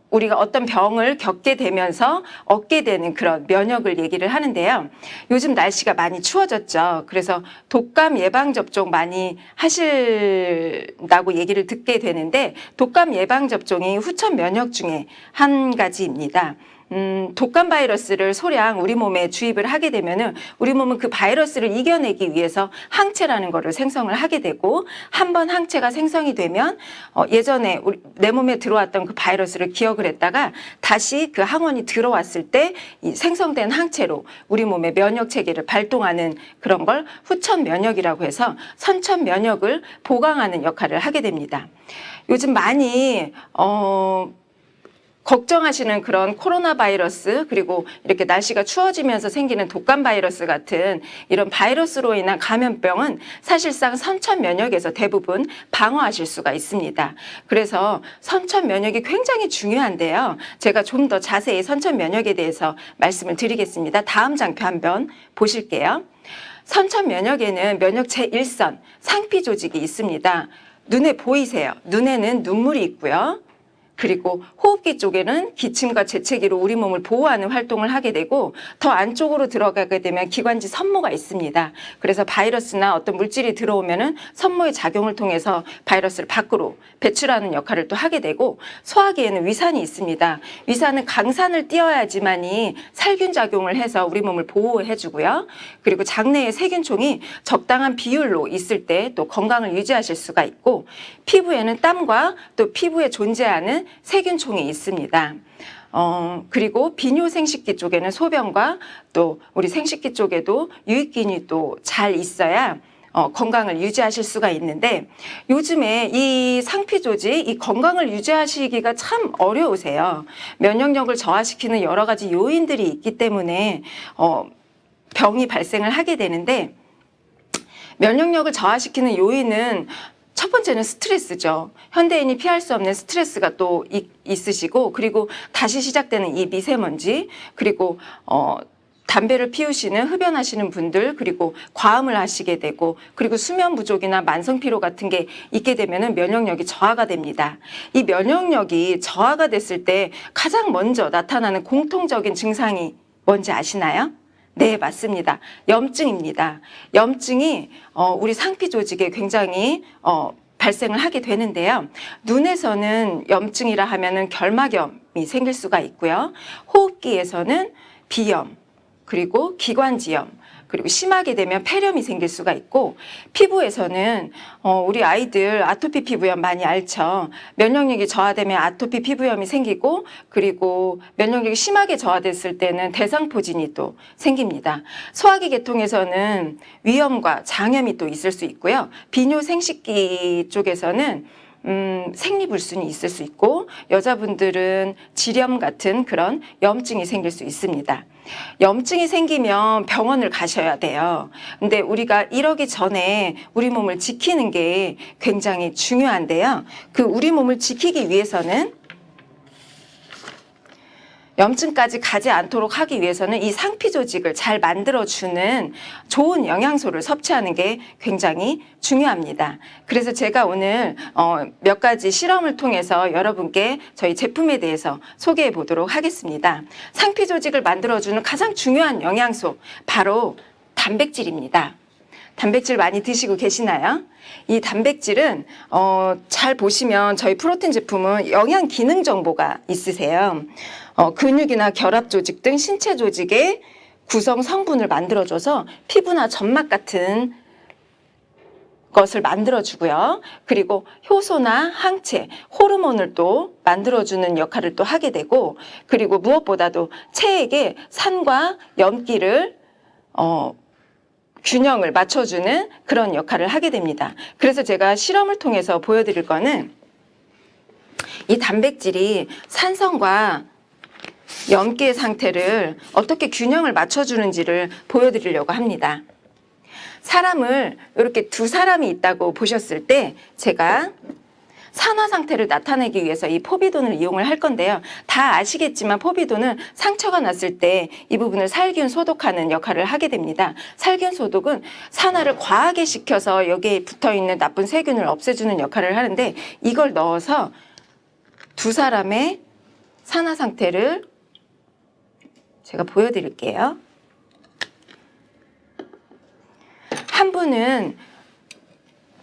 우리가 어떤 병을 겪게 되면서 얻게 되는 그런 면역을 얘기를 하는데요. 요즘 날씨가 많이 추워졌죠. 그래서 독감 예방 접종 많이 하신다고 얘기를 듣게 되는데 독감 예방 접종이 후천 면역 중에 한 가지입니다. 독감 바이러스를 소량 우리 몸에 주입을 하게 되면은 우리 몸은 그 바이러스를 이겨내기 위해서 항체라는 거를 생성을 하게 되고 한번 항체가 생성이 되면 예전에 내 몸에 들어왔던 그 바이러스를 기억을 했다가 다시 그 항원이 들어왔을 때 이 생성된 항체로 우리 몸의 면역 체계를 발동하는 그런 걸 후천 면역이라고 해서 선천 면역을 보강하는 역할을 하게 됩니다. 요즘 많이 걱정하시는 그런 코로나 바이러스 그리고 이렇게 날씨가 추워지면서 생기는 독감 바이러스 같은 이런 바이러스로 인한 감염병은 사실상 선천 면역에서 대부분 방어하실 수가 있습니다. 그래서 선천 면역이 굉장히 중요한데요. 제가 좀 더 자세히 선천 면역에 대해서 말씀을 드리겠습니다. 다음 장표 한번 보실게요. 선천 면역에는 면역 제1선 상피 조직이 있습니다. 눈에 보이세요? 눈에는 눈물이 있고요. 그리고 호흡기 쪽에는 기침과 재채기로 우리 몸을 보호하는 활동을 하게 되고 더 안쪽으로 들어가게 되면 기관지 선모가 있습니다. 그래서 바이러스나 어떤 물질이 들어오면은 선모의 작용을 통해서 바이러스를 밖으로 배출하는 역할을 또 하게 되고 소화기에는 위산이 있습니다. 위산은 강산을 띄어야지만이 살균 작용을 해서 우리 몸을 보호해 주고요. 그리고 장내에 세균총이 적당한 비율로 있을 때 또 건강을 유지하실 수가 있고 피부에는 땀과 또 피부에 존재하는 세균총이 있습니다. 그리고 비뇨 생식기 쪽에는 소변과 또 우리 생식기 쪽에도 유익균이 또 잘 있어야 건강을 유지하실 수가 있는데 요즘에 이 상피 조직, 이 건강을 유지하시기가 참 어려우세요. 면역력을 저하시키는 여러 가지 요인들이 있기 때문에 병이 발생을 하게 되는데 면역력을 저하시키는 요인은 첫 번째는 스트레스죠. 현대인이 피할 수 없는 스트레스가 또 있으시고 그리고 다시 시작되는 이 미세먼지 그리고 담배를 피우시는 흡연하시는 분들 그리고 과음을 하시게 되고 그리고 수면 부족이나 만성 피로 같은 게 있게 되면은 면역력이 저하가 됩니다. 이 면역력이 저하가 됐을 때 가장 먼저 나타나는 공통적인 증상이 뭔지 아시나요? 네, 맞습니다. 염증입니다. 염증이 우리 상피 조직에 굉장히 발생을 하게 되는데요. 눈에서는 염증이라 하면은 결막염이 생길 수가 있고요. 호흡기에서는 비염, 그리고 기관지염, 그리고 심하게 되면 폐렴이 생길 수가 있고 피부에서는 우리 아이들 아토피 피부염 많이 앓죠. 면역력이 저하되면 아토피 피부염이 생기고 그리고 면역력이 심하게 저하됐을 때는 대상포진이 또 생깁니다. 소화기 계통에서는 위염과 장염이 또 있을 수 있고요. 비뇨 생식기 쪽에서는 생리불순이 있을 수 있고 여자분들은 지렴 같은 그런 염증이 생길 수 있습니다. 염증이 생기면 병원을 가셔야 돼요. 근데 우리가 이러기 전에 우리 몸을 지키는 게 굉장히 중요한데요. 그 우리 몸을 지키기 위해서는 염증까지 가지 않도록 하기 위해서는 이 상피 조직을 잘 만들어주는 좋은 영양소를 섭취하는 게 굉장히 중요합니다. 그래서 제가 오늘 몇 가지 실험을 통해서 여러분께 저희 제품에 대해서 소개해 보도록 하겠습니다. 상피 조직을 만들어주는 가장 중요한 영양소 바로 단백질입니다. 단백질 많이 드시고 계시나요? 이 단백질은 잘 보시면 저희 프로틴 제품은 영양 기능 정보가 있으세요. 근육이나 결합 조직 등 신체 조직의 구성 성분을 만들어줘서 피부나 점막 같은 것을 만들어주고요. 그리고 효소나 항체, 호르몬을 또 만들어주는 역할을 또 하게 되고 그리고 무엇보다도 체액의 산과 염기를 균형을 맞춰주는 그런 역할을 하게 됩니다. 그래서 제가 실험을 통해서 보여드릴 거는 이 단백질이 산성과 염기의 상태를 어떻게 균형을 맞춰주는지를 보여드리려고 합니다. 사람을 이렇게 두 사람이 있다고 보셨을 때 제가 산화 상태를 나타내기 위해서 이 포비돈을 이용을 할 건데요. 다 아시겠지만 포비돈은 상처가 났을 때 이 부분을 살균 소독하는 역할을 하게 됩니다. 살균 소독은 산화를 과하게 시켜서 여기에 붙어있는 나쁜 세균을 없애주는 역할을 하는데 이걸 넣어서 두 사람의 산화 상태를 제가 보여드릴게요. 한 분은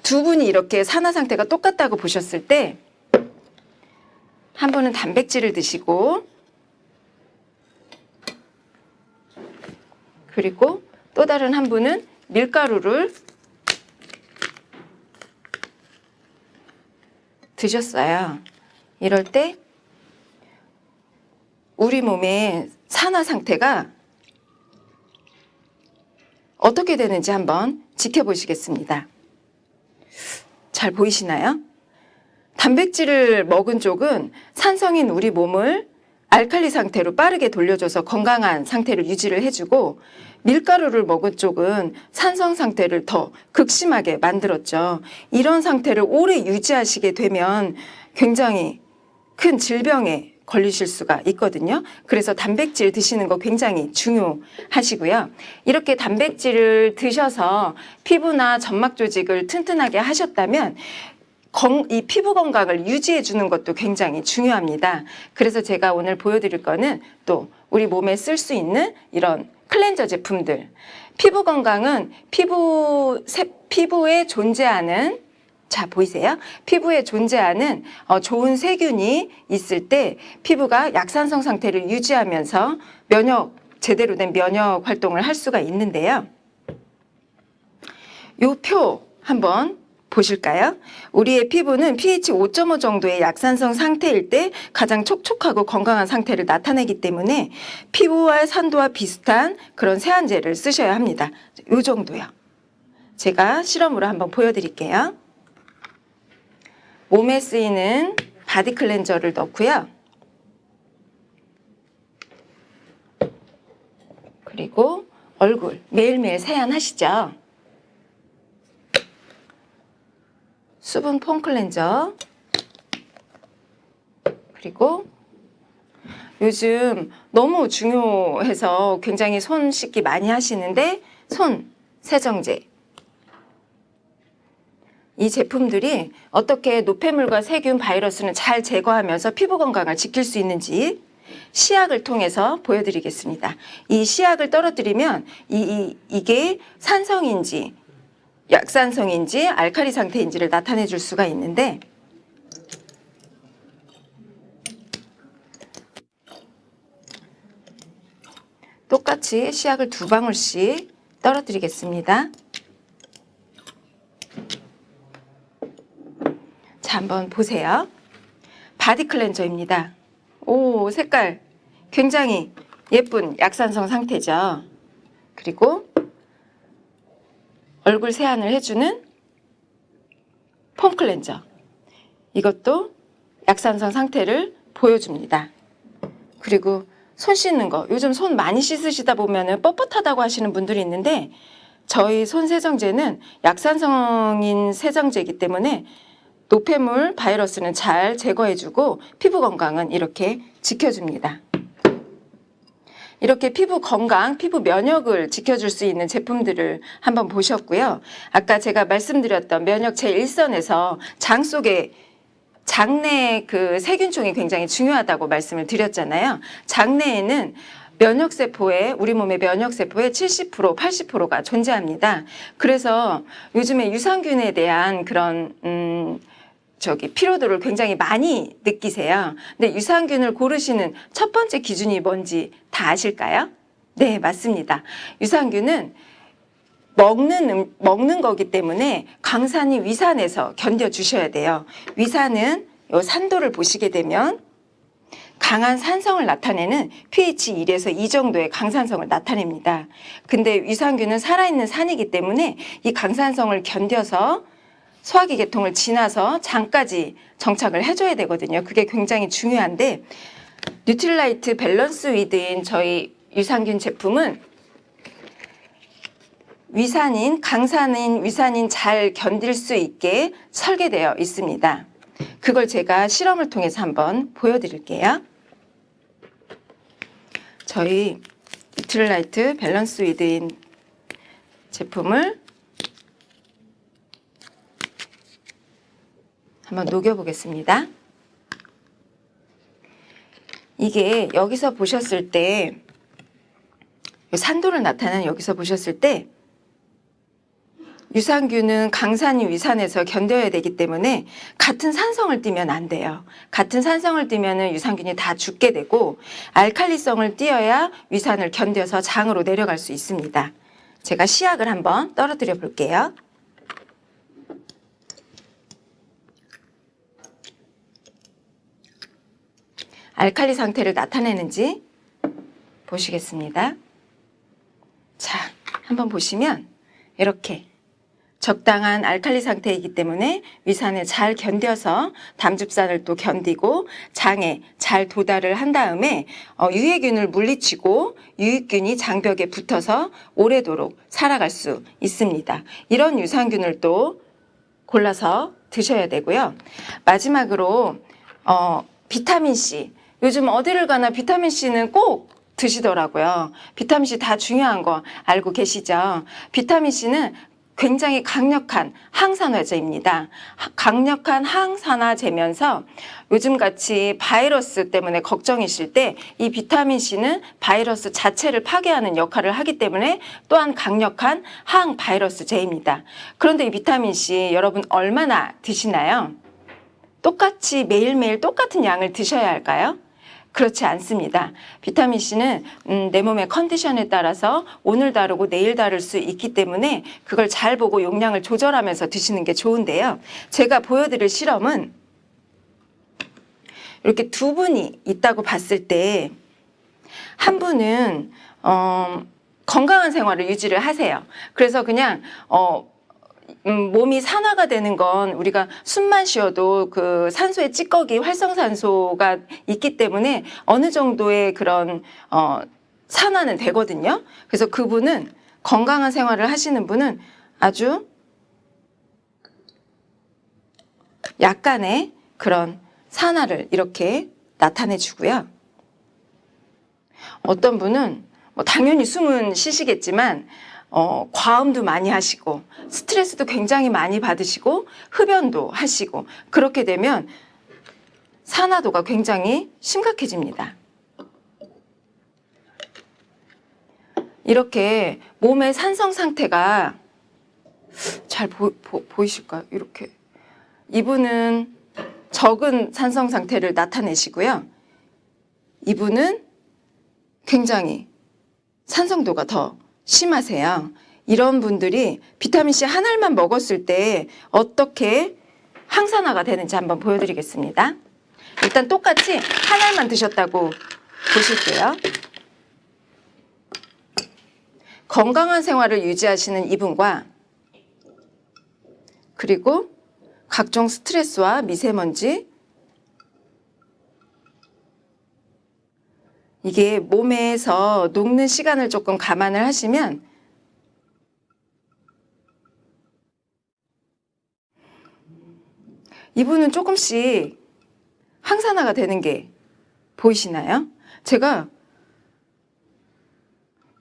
두 분이 이렇게 산화 상태가 똑같다고 보셨을 때 한 분은 단백질을 드시고 그리고 또 다른 한 분은 밀가루를 드셨어요. 이럴 때 우리 몸의 산화 상태가 어떻게 되는지 한번 지켜보시겠습니다. 잘 보이시나요? 단백질을 먹은 쪽은 산성인 우리 몸을 알칼리 상태로 빠르게 돌려줘서 건강한 상태를 유지를 해주고 밀가루를 먹은 쪽은 산성 상태를 더 극심하게 만들었죠. 이런 상태를 오래 유지하시게 되면 굉장히 큰 질병에 걸리실 수가 있거든요. 그래서 단백질 드시는 거 굉장히 중요하시고요. 이렇게 단백질을 드셔서 피부나 점막 조직을 튼튼하게 하셨다면 이 피부 건강을 유지해 주는 것도 굉장히 중요합니다. 그래서 제가 오늘 보여드릴 거는 또 우리 몸에 쓸 수 있는 이런 클렌저 제품들. 피부 건강은 피부에 존재하는, 자 보이세요? 피부에 존재하는 좋은 세균이 있을 때 피부가 약산성 상태를 유지하면서 제대로 된 면역 활동을 할 수가 있는데요. 요 표 한번 보실까요? 우리의 피부는 pH 5.5 정도의 약산성 상태일 때 가장 촉촉하고 건강한 상태를 나타내기 때문에 피부와 산도와 비슷한 그런 세안제를 쓰셔야 합니다. 요 정도요. 제가 실험으로 한번 보여드릴게요. 몸에 쓰이는 바디 클렌저를 넣고요. 그리고 얼굴 매일매일 세안하시죠. 수분 폼 클렌저, 그리고 요즘 너무 중요해서 굉장히 손 씻기 많이 하시는데 손 세정제. 이 제품들이 어떻게 노폐물과 세균, 바이러스는 잘 제거하면서 피부 건강을 지킬 수 있는지 시약을 통해서 보여드리겠습니다. 이 시약을 떨어뜨리면 이게 산성인지 약산성인지 알칼리 상태인지를 나타내 줄 수가 있는데, 똑같이 시약을 2방울씩 떨어뜨리겠습니다. 자, 한번 보세요. 바디 클렌저입니다. 오, 색깔 굉장히 예쁜 약산성 상태죠. 그리고 얼굴 세안을 해주는 폼 클렌저. 이것도 약산성 상태를 보여줍니다. 그리고 손 씻는 거. 요즘 손 많이 씻으시다 보면은 뻣뻣하다고 하시는 분들이 있는데 저희 손 세정제는 약산성인 세정제이기 때문에 노폐물, 바이러스는 잘 제거해주고 피부 건강은 이렇게 지켜줍니다. 이렇게 피부 건강, 피부 면역을 지켜줄 수 있는 제품들을 한번 보셨고요. 아까 제가 말씀드렸던 면역 제1선에서 장 속에 장내 그 세균총이 굉장히 중요하다고 말씀을 드렸잖아요. 장내에는 면역세포에, 우리 몸의 면역세포의 70%, 80%가 존재합니다. 그래서 요즘에 유산균에 대한 그런 피로도를 굉장히 많이 느끼세요. 근데 유산균을 고르시는 첫 번째 기준이 뭔지 다 아실까요? 네, 맞습니다. 유산균은 먹는 거기 때문에 강산이 위산에서 견뎌주셔야 돼요. 위산은 요 산도를 보시게 되면 강한 산성을 나타내는 pH 1에서 2 정도의 강산성을 나타냅니다. 근데 유산균은 살아있는 산이기 때문에 이 강산성을 견뎌서 소화기 계통을 지나서 장까지 정착을 해줘야 되거든요. 그게 굉장히 중요한데 뉴트릴라이트 밸런스 위드인 저희 유산균 제품은 강산인 위산인 잘 견딜 수 있게 설계되어 있습니다. 그걸 제가 실험을 통해서 한번 보여드릴게요. 저희 뉴트릴라이트 밸런스 위드인 제품을 한번 녹여보겠습니다. 이게 여기서 보셨을 때 산도를 나타내는 여기서 보셨을 때 유산균은 강산이 위산에서 견뎌야 되기 때문에 같은 산성을 띠면 안 돼요. 같은 산성을 띠면 유산균이 다 죽게 되고 알칼리성을 띠어야 위산을 견뎌서 장으로 내려갈 수 있습니다. 제가 시약을 한번 떨어뜨려 볼게요. 알칼리 상태를 나타내는지 보시겠습니다. 자, 한번 보시면 이렇게 적당한 알칼리 상태이기 때문에 위산에 잘 견뎌서 담즙산을 또 견디고 장에 잘 도달을 한 다음에 유해균을 물리치고 유익균이 장벽에 붙어서 오래도록 살아갈 수 있습니다. 이런 유산균을 또 골라서 드셔야 되고요. 마지막으로 비타민C. 요즘 어디를 가나 비타민C는 꼭 드시더라고요. 비타민C 다 중요한 거 알고 계시죠? 비타민C는 굉장히 강력한 항산화제입니다. 강력한 항산화제면서 요즘같이 바이러스 때문에 걱정이실 때 이 비타민C는 바이러스 자체를 파괴하는 역할을 하기 때문에 또한 강력한 항바이러스제입니다. 그런데 이 비타민C 여러분 얼마나 드시나요? 똑같이 매일매일 똑같은 양을 드셔야 할까요? 그렇지 않습니다. 비타민C는 내 몸의 컨디션에 따라서 오늘 다르고 내일 다를 수 있기 때문에 그걸 잘 보고 용량을 조절하면서 드시는 게 좋은데요. 제가 보여드릴 실험은 이렇게 두 분이 있다고 봤을 때 한 분은 건강한 생활을 유지를 하세요. 그래서 그냥 몸이 산화가 되는 건 우리가 숨만 쉬어도 그 산소의 찌꺼기 활성산소가 있기 때문에 어느 정도의 그런 산화는 되거든요. 그래서 그분은 건강한 생활을 하시는 분은 아주 약간의 그런 산화를 이렇게 나타내 주고요. 어떤 분은 뭐 당연히 숨은 쉬시겠지만 과음도 많이 하시고 스트레스도 굉장히 많이 받으시고 흡연도 하시고 그렇게 되면 산화도가 굉장히 심각해집니다. 이렇게 몸의 산성 상태가 잘 보이실까요? 이렇게 이분은 적은 산성 상태를 나타내시고요. 이분은 굉장히 산성도가 더 심하세요. 이런 분들이 비타민C 한 알만 먹었을 때 어떻게 항산화가 되는지 한번 보여드리겠습니다. 일단 똑같이 한 알만 드셨다고 보실게요. 건강한 생활을 유지하시는 이분과 그리고 각종 스트레스와 미세먼지 이게 몸에서 녹는 시간을 조금 감안을 하시면 이분은 조금씩 항산화가 되는 게 보이시나요? 제가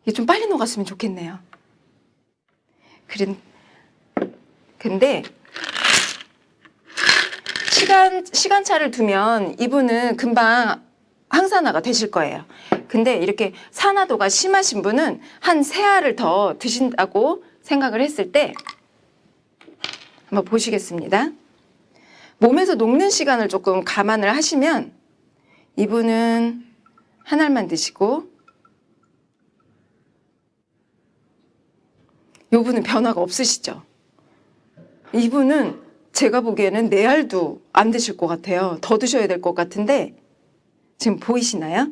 이게 좀 빨리 녹았으면 좋겠네요. 근데 시간차를 두면 이분은 금방 항산화가 되실 거예요. 근데 이렇게 산화도가 심하신 분은 한 3알을 더 드신다고 생각을 했을 때 한번 보시겠습니다. 몸에서 녹는 시간을 조금 감안을 하시면 이분은 한 알만 드시고 이분은 변화가 없으시죠. 이분은 제가 보기에는 4알도 안 드실 것 같아요. 더 드셔야 될 것 같은데 지금 보이시나요?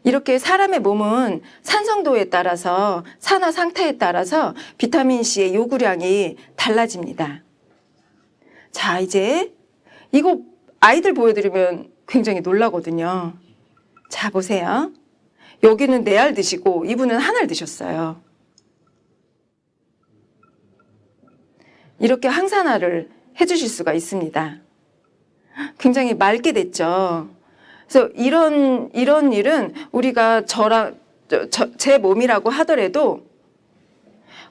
이렇게 사람의 몸은 산성도에 따라서 산화 상태에 따라서 비타민C의 요구량이 달라집니다. 자, 이제 이거 아이들 보여드리면 굉장히 놀라거든요. 자, 보세요. 여기는 4알 드시고 이분은 1알 드셨어요. 이렇게 항산화를 해주실 수가 있습니다. 굉장히 맑게 됐죠. 그래서 이런 일은 우리가 제 몸이라고 하더라도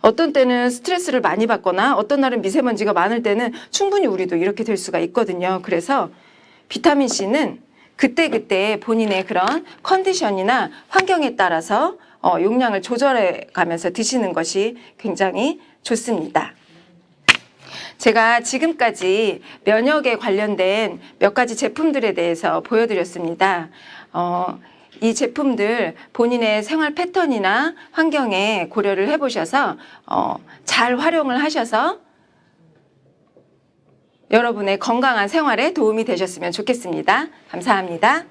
어떤 때는 스트레스를 많이 받거나 어떤 날은 미세먼지가 많을 때는 충분히 우리도 이렇게 될 수가 있거든요. 그래서 비타민C는 그때그때 본인의 그런 컨디션이나 환경에 따라서 용량을 조절해 가면서 드시는 것이 굉장히 좋습니다. 제가 지금까지 면역에 관련된 몇 가지 제품들에 대해서 보여드렸습니다. 이 제품들 본인의 생활 패턴이나 환경에 고려를 해보셔서 잘 활용을 하셔서 여러분의 건강한 생활에 도움이 되셨으면 좋겠습니다. 감사합니다.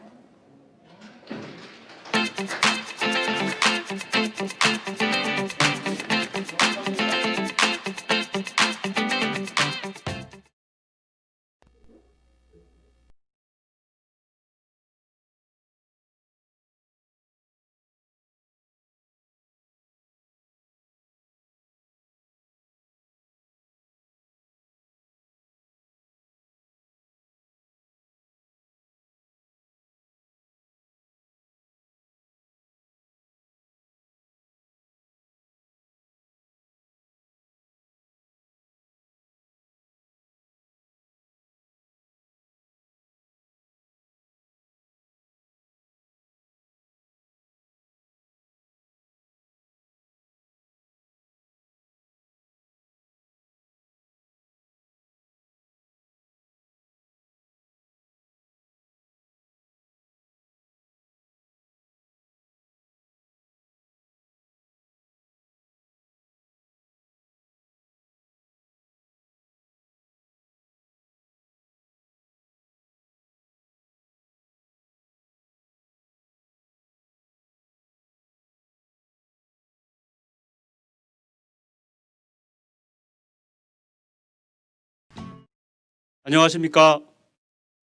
안녕하십니까.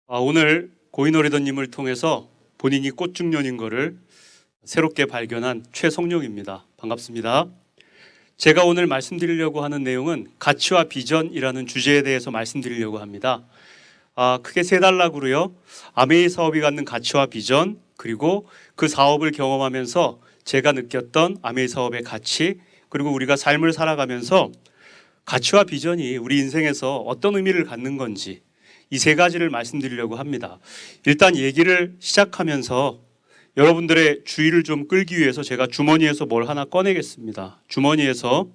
오늘 고인오리더님을 통해서 본인이 꽃중년인 거를 새롭게 발견한 최성룡입니다. 반갑습니다. 제가 오늘 말씀드리려고 하는 내용은 가치와 비전이라는 주제에 대해서 말씀드리려고 합니다. 크게 세 단락으로요. 아메이 사업이 갖는 가치와 비전, 그리고 그 사업을 경험하면서 제가 느꼈던 아메이 사업의 가치, 그리고 우리가 삶을 살아가면서 가치와 비전이 우리 인생에서 어떤 의미를 갖는 건지, 이 세 가지를 말씀드리려고 합니다. 일단 얘기를 시작하면서 여러분들의 주의를 좀 끌기 위해서 제가 주머니에서 뭘 하나 꺼내겠습니다. 주머니에서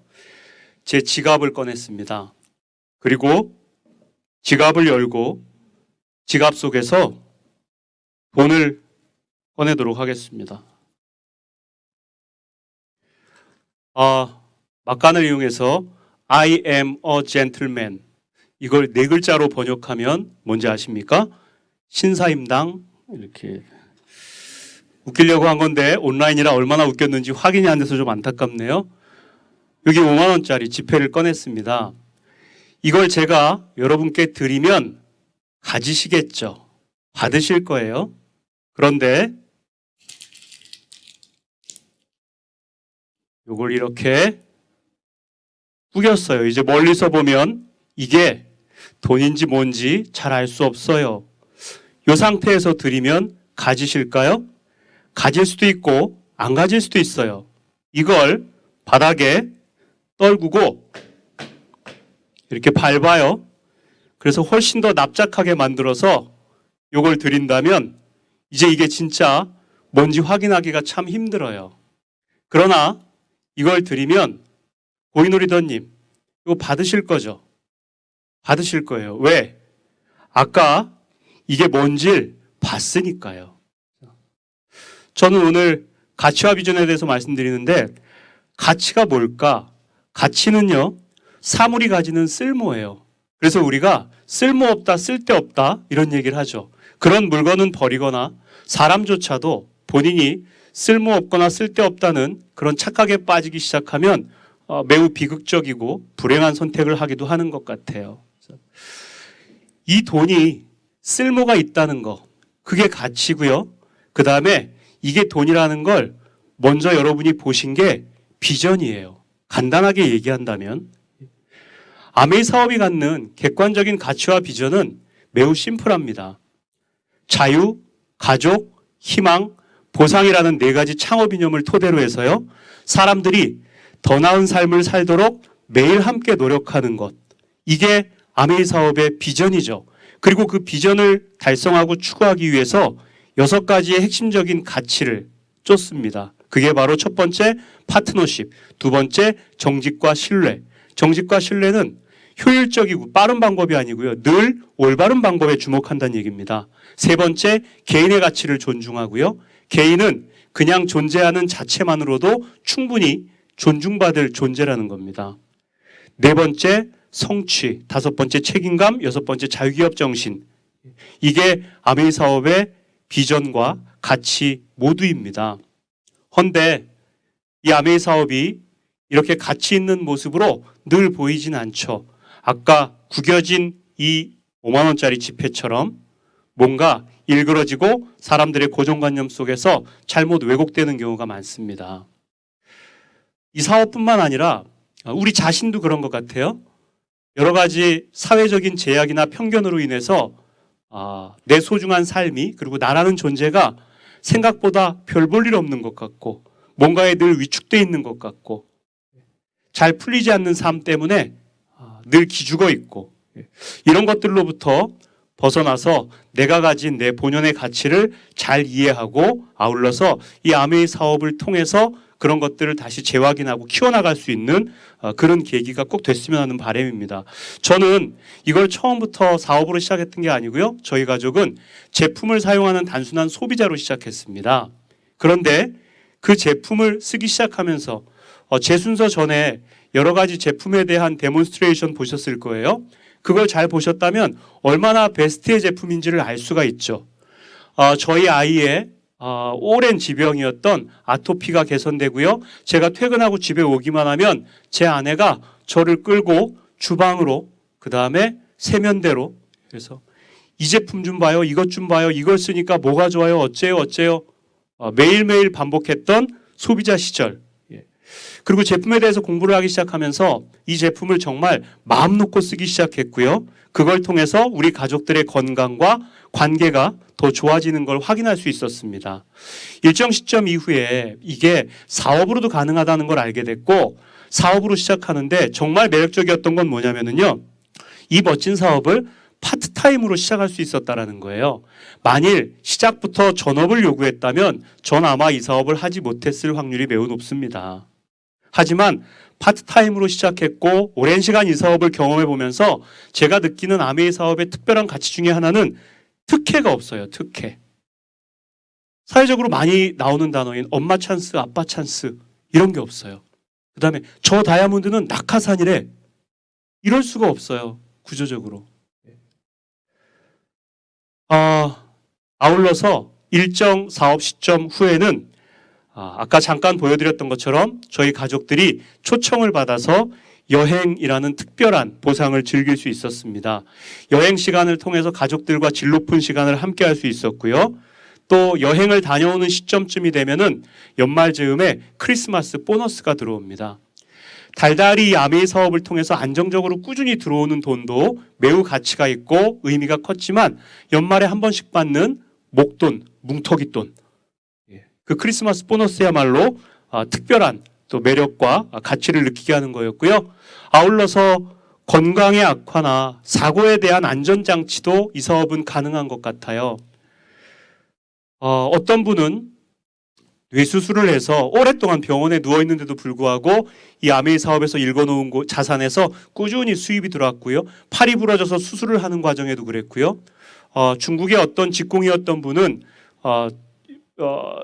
제 지갑을 꺼냈습니다. 그리고 지갑을 열고 지갑 속에서 돈을 꺼내도록 하겠습니다. 막간을 이용해서 I am a gentleman, 이걸 네 글자로 번역하면 뭔지 아십니까? 신사임당. 이렇게 웃기려고 한 건데 온라인이라 얼마나 웃겼는지 확인이 안 돼서 좀 안타깝네요. 여기 5만 원짜리 지폐를 꺼냈습니다. 이걸 제가 여러분께 드리면 가지시겠죠. 받으실 거예요. 그런데 이걸 이렇게 구겼어요. 이제 멀리서 보면 이게 돈인지 뭔지 잘 알 수 없어요. 이 상태에서 드리면 가지실까요? 가질 수도 있고 안 가질 수도 있어요. 이걸 바닥에 떨구고 이렇게 밟아요. 그래서 훨씬 더 납작하게 만들어서 이걸 드린다면 이제 이게 진짜 뭔지 확인하기가 참 힘들어요. 그러나 이걸 드리면 고인오리더님, 이거 받으실 거죠? 받으실 거예요. 왜? 아까 이게 뭔지를 봤으니까요. 저는 오늘 가치와 비전에 대해서 말씀드리는데, 가치가 뭘까? 가치는요, 사물이 가지는 쓸모예요. 그래서 우리가 쓸모없다, 쓸데없다 이런 얘기를 하죠. 그런 물건은 버리거나 사람조차도 본인이 쓸모없거나 쓸데없다는 그런 착각에 빠지기 시작하면 매우 비극적이고 불행한 선택을 하기도 하는 것 같아요. 이 돈이 쓸모가 있다는 거, 그게 가치고요. 그 다음에 이게 돈이라는 걸 먼저 여러분이 보신 게 비전이에요. 간단하게 얘기한다면 아메이 사업이 갖는 객관적인 가치와 비전은 매우 심플합니다. 자유, 가족, 희망, 보상이라는 네 가지 창업 이념을 토대로 해서요. 사람들이 더 나은 삶을 살도록 매일 함께 노력하는 것. 이게 아메이 사업의 비전이죠. 그리고 그 비전을 달성하고 추구하기 위해서 6가지의 핵심적인 가치를 쫓습니다. 그게 바로 첫 번째 파트너십, 두 번째 정직과 신뢰. 정직과 신뢰는 효율적이고 빠른 방법이 아니고요. 늘 올바른 방법에 주목한다는 얘기입니다. 세 번째 개인의 가치를 존중하고요. 개인은 그냥 존재하는 자체만으로도 충분히 존중받을 존재라는 겁니다. 네 번째 성취, 다섯 번째 책임감, 여섯 번째 자유기업 정신. 이게 아메이 사업의 비전과 가치 모두입니다. 헌데 이 아메이 사업이 이렇게 가치 있는 모습으로 늘 보이진 않죠. 아까 구겨진 이 5만 원짜리 지폐처럼 뭔가 일그러지고 사람들의 고정관념 속에서 잘못 왜곡되는 경우가 많습니다. 이 사업뿐만 아니라 우리 자신도 그런 것 같아요. 여러 가지 사회적인 제약이나 편견으로 인해서 내 소중한 삶이, 그리고 나라는 존재가 생각보다 별 볼 일 없는 것 같고 뭔가에 늘 위축돼 있는 것 같고 잘 풀리지 않는 삶 때문에 늘 기죽어 있고, 이런 것들로부터 벗어나서 내가 가진 내 본연의 가치를 잘 이해하고 아울러서 이 아메이 사업을 통해서 그런 것들을 다시 재확인하고 키워나갈 수 있는 그런 계기가 꼭 됐으면 하는 바람입니다. 저는 이걸 처음부터 사업으로 시작했던 게 아니고요. 저희 가족은 제품을 사용하는 단순한 소비자로 시작했습니다. 그런데 그 제품을 쓰기 시작하면서 제 순서 전에 여러 가지 제품에 대한 데몬스트레이션 보셨을 거예요. 그걸 잘 보셨다면 얼마나 베스트의 제품인지를 알 수가 있죠. 저희 아이의 오랜 지병이었던 아토피가 개선되고요. 제가 퇴근하고 집에 오기만 하면 제 아내가 저를 끌고 주방으로, 그 다음에 세면대로 그래서 이 제품 좀 봐요, 이것 좀 봐요, 이걸 쓰니까 뭐가 좋아요, 어째요. 매일매일 반복했던 소비자 시절. 예. 그리고 제품에 대해서 공부를 하기 시작하면서 이 제품을 정말 마음 놓고 쓰기 시작했고요. 그걸 통해서 우리 가족들의 건강과 관계가 더 좋아지는 걸 확인할 수 있었습니다. 일정 시점 이후에 이게 사업으로도 가능하다는 걸 알게 됐고, 사업으로 시작하는데 정말 매력적이었던 건 뭐냐면요. 이 멋진 사업을 파트타임으로 시작할 수 있었다라는 거예요. 만일 시작부터 전업을 요구했다면 전 아마 이 사업을 하지 못했을 확률이 매우 높습니다. 하지만 파트타임으로 시작했고 오랜 시간 이 사업을 경험해 보면서 제가 느끼는 아메이 사업의 특별한 가치 중에 하나는 특혜가 없어요. 특혜. 사회적으로 많이 나오는 단어인 엄마 찬스, 아빠 찬스 이런 게 없어요. 그 다음에 저 다이아몬드는 낙하산이래. 이럴 수가 없어요. 구조적으로. 아울러서 일정 사업 시점 후에는 아까 잠깐 보여드렸던 것처럼 저희 가족들이 초청을 받아서 여행이라는 특별한 보상을 즐길 수 있었습니다. 여행 시간을 통해서 가족들과 질 높은 시간을 함께 할 수 있었고요. 또 여행을 다녀오는 시점쯤이 되면은 연말 즈음에 크리스마스 보너스가 들어옵니다. 달달이 이 아메이 사업을 통해서 안정적으로 꾸준히 들어오는 돈도 매우 가치가 있고 의미가 컸지만 연말에 한 번씩 받는 목돈, 뭉터기돈, 그 크리스마스 보너스야말로 특별한 또 매력과 가치를 느끼게 하는 거였고요. 아울러서 건강의 악화나 사고에 대한 안전장치도 이 사업은 가능한 것 같아요. 어떤 분은 뇌수술을 해서 오랫동안 병원에 누워있는데도 불구하고 이 아메이 사업에서 읽어놓은 자산에서 꾸준히 수입이 들어왔고요. 팔이 부러져서 수술을 하는 과정에도 그랬고요. 중국의 어떤 직공이었던 분은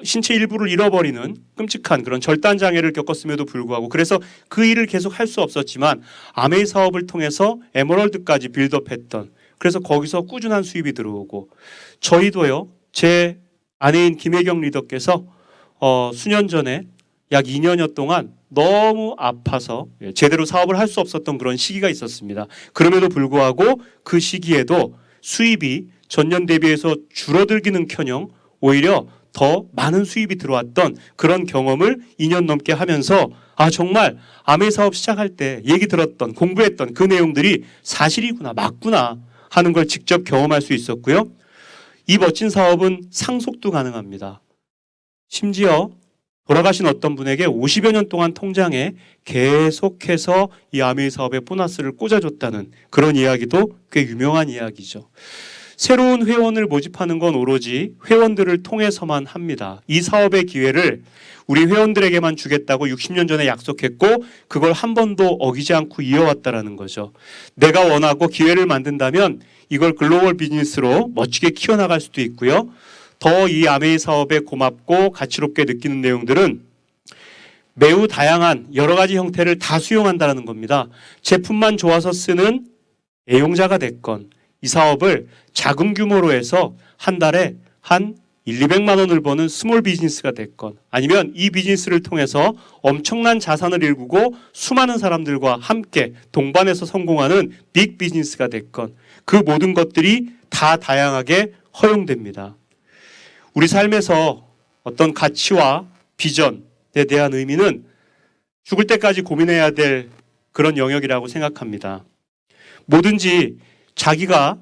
신체 일부를 잃어버리는 끔찍한 그런 절단 장애를 겪었음에도 불구하고 그래서 그 일을 계속 할 수 없었지만 아메이 사업을 통해서 에메랄드까지 빌드업했던 그래서 거기서 꾸준한 수입이 들어오고 저희도요. 제 아내인 김혜경 리더께서 수년 전에 약 2년여 동안 너무 아파서 제대로 사업을 할 수 없었던 그런 시기가 있었습니다. 그럼에도 불구하고 그 시기에도 수입이 전년 대비해서 줄어들기는커녕 오히려 더 많은 수입이 들어왔던 그런 경험을 2년 넘게 하면서 정말 아메이 사업 시작할 때 얘기 들었던 공부했던 그 내용들이 사실이구나 맞구나 하는 걸 직접 경험할 수 있었고요. 이 멋진 사업은 상속도 가능합니다. 심지어 돌아가신 어떤 분에게 50여 년 동안 통장에 계속해서 이 아메이 사업의 보너스를 꽂아줬다는 그런 이야기도 꽤 유명한 이야기죠. 새로운 회원을 모집하는 건 오로지 회원들을 통해서만 합니다. 이 사업의 기회를 우리 회원들에게만 주겠다고 60년 전에 약속했고 그걸 한 번도 어기지 않고 이어왔다라는 거죠. 내가 원하고 기회를 만든다면 이걸 글로벌 비즈니스로 멋지게 키워나갈 수도 있고요. 더 이 아메이 사업에 고맙고 가치롭게 느끼는 내용들은 매우 다양한 여러 가지 형태를 다 수용한다는 겁니다. 제품만 좋아서 쓰는 애용자가 됐건 이 사업을 작은 규모로 해서 한 달에 한 1,200만 원을 버는 스몰 비즈니스가 됐건 아니면 이 비즈니스를 통해서 엄청난 자산을 일구고 수많은 사람들과 함께 동반해서 성공하는 빅 비즈니스가 됐건 그 모든 것들이 다 다양하게 허용됩니다. 우리 삶에서 어떤 가치와 비전에 대한 의미는 죽을 때까지 고민해야 될 그런 영역이라고 생각합니다. 뭐든지 자기가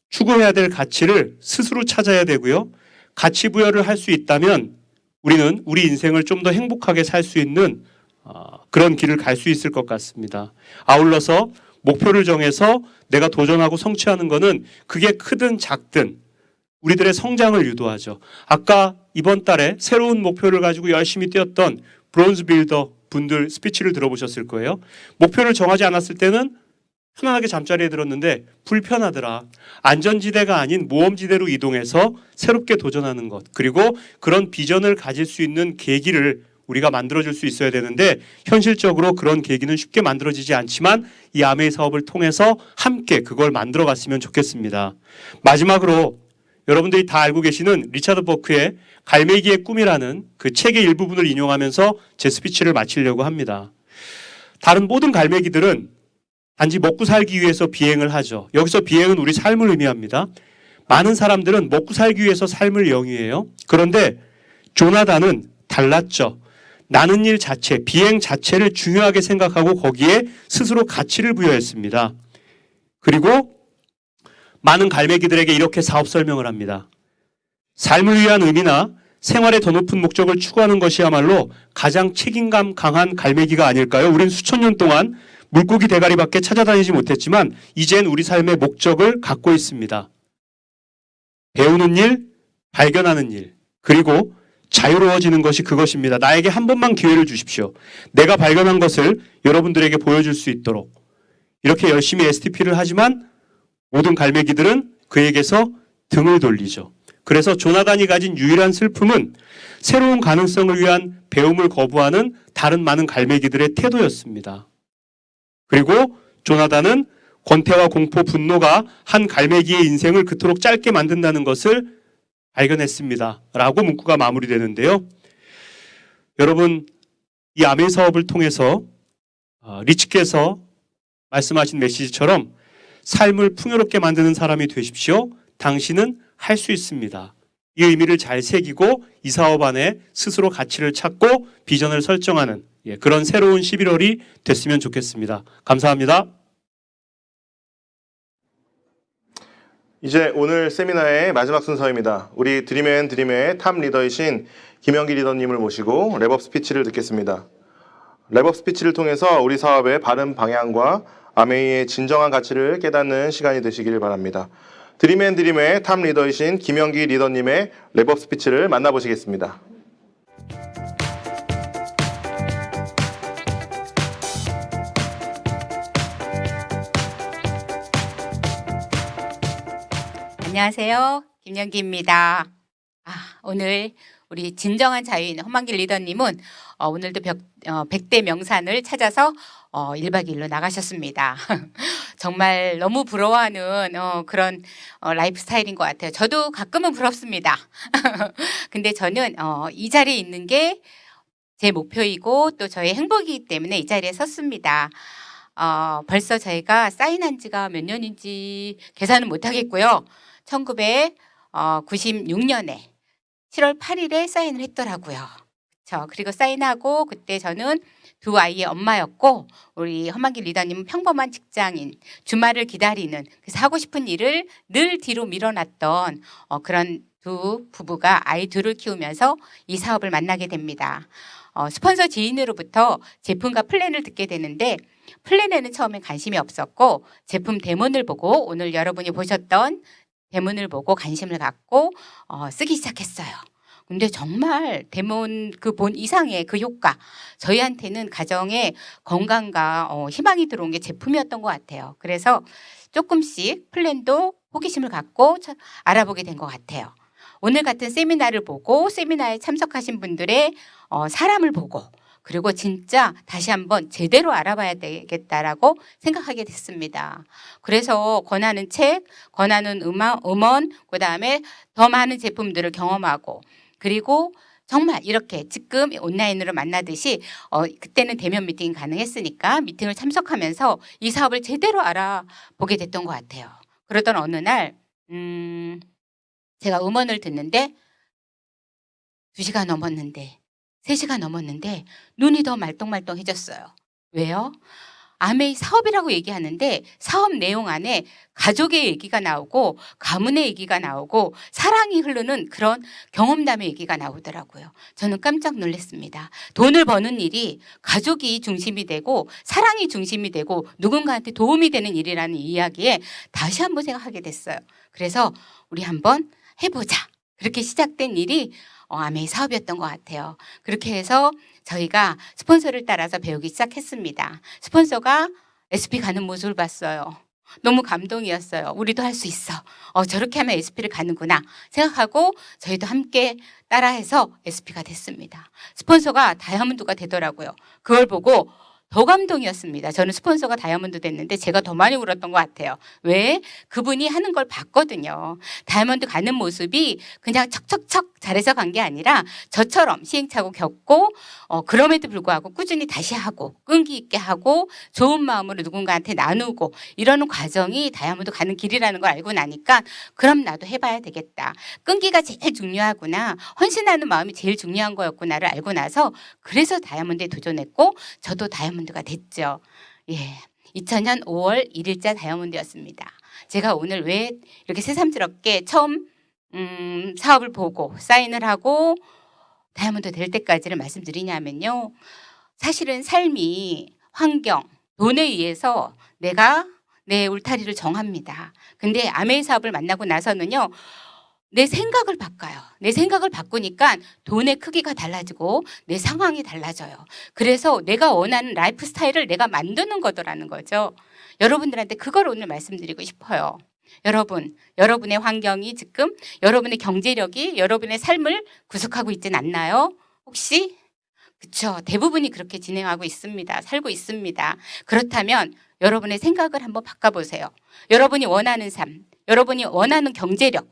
추구해야 될 가치를 스스로 찾아야 되고요. 가치 부여를 할 수 있다면 우리는 우리 인생을 좀 더 행복하게 살 수 있는 그런 길을 갈 수 있을 것 같습니다. 아울러서 목표를 정해서 내가 도전하고 성취하는 것은 그게 크든 작든 우리들의 성장을 유도하죠. 아까 이번 달에 새로운 목표를 가지고 열심히 뛰었던 브론즈 빌더 분들 스피치를 들어보셨을 거예요. 목표를 정하지 않았을 때는 편안하게 잠자리에 들었는데 불편하더라. 안전지대가 아닌 모험지대로 이동해서 새롭게 도전하는 것. 그리고 그런 비전을 가질 수 있는 계기를 우리가 만들어줄 수 있어야 되는데 현실적으로 그런 계기는 쉽게 만들어지지 않지만 이 아메이 사업을 통해서 함께 그걸 만들어 갔으면 좋겠습니다. 마지막으로 여러분들이 다 알고 계시는 리차드 버크의 갈매기의 꿈이라는 그 책의 일부분을 인용하면서 제 스피치를 마치려고 합니다. 다른 모든 갈매기들은 단지 먹고 살기 위해서 비행을 하죠. 여기서 비행은 우리 삶을 의미합니다. 많은 사람들은 먹고 살기 위해서 삶을 영위해요. 그런데 조나단은 달랐죠. 나는 일 자체, 비행 자체를 중요하게 생각하고 거기에 스스로 가치를 부여했습니다. 그리고 많은 갈매기들에게 이렇게 사업 설명을 합니다. 삶을 위한 의미나 생활의 더 높은 목적을 추구하는 것이야말로 가장 책임감 강한 갈매기가 아닐까요? 우린 수천 년 동안 물고기 대가리밖에 찾아다니지 못했지만 이젠 우리 삶의 목적을 갖고 있습니다. 배우는 일, 발견하는 일, 그리고 자유로워지는 것이 그것입니다. 나에게 한 번만 기회를 주십시오. 내가 발견한 것을 여러분들에게 보여줄 수 있도록. 이렇게 열심히 STP를 하지만 모든 갈매기들은 그에게서 등을 돌리죠. 그래서 조나단이 가진 유일한 슬픔은 새로운 가능성을 위한 배움을 거부하는 다른 많은 갈매기들의 태도였습니다. 그리고 조나단은 권태와 공포, 분노가 한 갈매기의 인생을 그토록 짧게 만든다는 것을 발견했습니다. 라고 문구가 마무리되는데요. 여러분, 이 아멘 사업을 통해서 리치께서 말씀하신 메시지처럼 삶을 풍요롭게 만드는 사람이 되십시오. 당신은 할 수 있습니다. 이 의미를 잘 새기고 이 사업 안에 스스로 가치를 찾고 비전을 설정하는 그런 새로운 11월이 됐으면 좋겠습니다. 감사합니다. 이제 오늘 세미나의 마지막 순서입니다. 우리 드림의 탑 리더이신 김영기 리더님을 모시고 랩업 스피치를 듣겠습니다. 랩업 스피치를 통해서 우리 사업의 바른 방향과 아메이의 진정한 가치를 깨닫는 시간이 되시길 바랍니다. 드림의 탑 리더이신 김영기 리더님의 랩업 스피치를 만나보시겠습니다. 안녕하세요. 김영기입니다. 오늘 우리 진정한 자유인 허만길 리더님은 오늘도 100대 명산을 찾아서 1박 2일로 나가셨습니다. 정말 너무 부러워하는 그런 라이프 스타일인 것 같아요. 저도 가끔은 부럽습니다. 근데 저는 이 자리에 있는 게 제 목표이고 또 저의 행복이기 때문에 이 자리에 섰습니다. 벌써 저희가 사인한 지가 몇 년인지 계산은 못하겠고요. 1996년에 7월 8일에 사인을 했더라고요. 그리고 사인하고 그때 저는 두 아이의 엄마였고 우리 허만길 리더님은 평범한 직장인, 주말을 기다리는, 그래서 하고 싶은 일을 늘 뒤로 밀어놨던 그런 두 부부가 아이 둘을 키우면서 이 사업을 만나게 됩니다. 스폰서 지인으로부터 제품과 플랜을 듣게 되는데 플랜에는 처음에 관심이 없었고 제품 데모를 보고 오늘 여러분이 보셨던 데모를 보고 관심을 갖고 쓰기 시작했어요. 근데 정말 데몬 그 본 이상의 그 효과, 저희한테는 가정의 건강과 희망이 들어온 게 제품이었던 것 같아요. 그래서 조금씩 플랜도 호기심을 갖고 알아보게 된 것 같아요. 오늘 같은 세미나를 보고 세미나에 참석하신 분들의 사람을 보고 그리고 진짜 다시 한번 제대로 알아봐야 되겠다라고 생각하게 됐습니다. 그래서 권하는 책, 권하는 음원, 그다음에 더 많은 제품들을 경험하고 그리고 정말 이렇게 지금 온라인으로 만나듯이 그때는 대면 미팅이 가능했으니까 미팅을 참석하면서 이 사업을 제대로 알아보게 됐던 것 같아요. 그러던 어느 날 제가 음원을 듣는데 2시간 넘었는데 3시간 넘었는데 눈이 더 말똥말똥해졌어요. 왜요? 아메이 사업이라고 얘기하는데 사업 내용 안에 가족의 얘기가 나오고 가문의 얘기가 나오고 사랑이 흐르는 그런 경험담의 얘기가 나오더라고요. 저는 깜짝 놀랐습니다. 돈을 버는 일이 가족이 중심이 되고 사랑이 중심이 되고 누군가한테 도움이 되는 일이라는 이야기에 다시 한번 생각하게 됐어요. 그래서 우리 한번 해보자. 그렇게 시작된 일이 아메이 사업이었던 것 같아요. 그렇게 해서 저희가 스폰서를 따라서 배우기 시작했습니다. 스폰서가 SP 가는 모습을 봤어요. 너무 감동이었어요. 우리도 할 수 있어. 저렇게 하면 SP를 가는구나 생각하고 저희도 함께 따라해서 SP가 됐습니다. 스폰서가 다이아몬드가 되더라고요. 그걸 보고 더 감동이었습니다. 저는 스폰서가 다이아몬드 됐는데 제가 더 많이 울었던 것 같아요. 왜? 그분이 하는 걸 봤거든요. 다이아몬드 가는 모습이 그냥 척척척 잘해서 간 게 아니라 저처럼 시행착오 겪고 그럼에도 불구하고 꾸준히 다시 하고 끈기 있게 하고 좋은 마음으로 누군가한테 나누고 이러는 과정이 다이아몬드 가는 길이라는 걸 알고 나니까 그럼 나도 해봐야 되겠다. 끈기가 제일 중요하구나. 헌신하는 마음이 제일 중요한 거였구나를 알고 나서 그래서 다이아몬드에 도전했고 저도 다이아몬드가 됐죠. 예, 2000년 5월 1일자 다이아몬드였습니다. 제가 오늘 왜 이렇게 새삼스럽게 처음 사업을 보고 사인을 하고 다이아몬드 될 때까지를 말씀드리냐면요. 사실은 삶이 환경, 돈에 의해서 내가 내 울타리를 정합니다. 근데 아메이 사업을 만나고 나서는요. 내 생각을 바꿔요. 내 생각을 바꾸니까 돈의 크기가 달라지고 내 상황이 달라져요. 그래서 내가 원하는 라이프 스타일을 내가 만드는 거더라는 거죠. 여러분들한테 그걸 오늘 말씀드리고 싶어요. 여러분, 여러분의 환경이 지금 여러분의 경제력이 여러분의 삶을 구속하고 있진 않나요? 혹시? 그렇죠. 대부분이 그렇게 진행하고 있습니다. 살고 있습니다. 그렇다면 여러분의 생각을 한번 바꿔보세요. 여러분이 원하는 삶, 여러분이 원하는 경제력,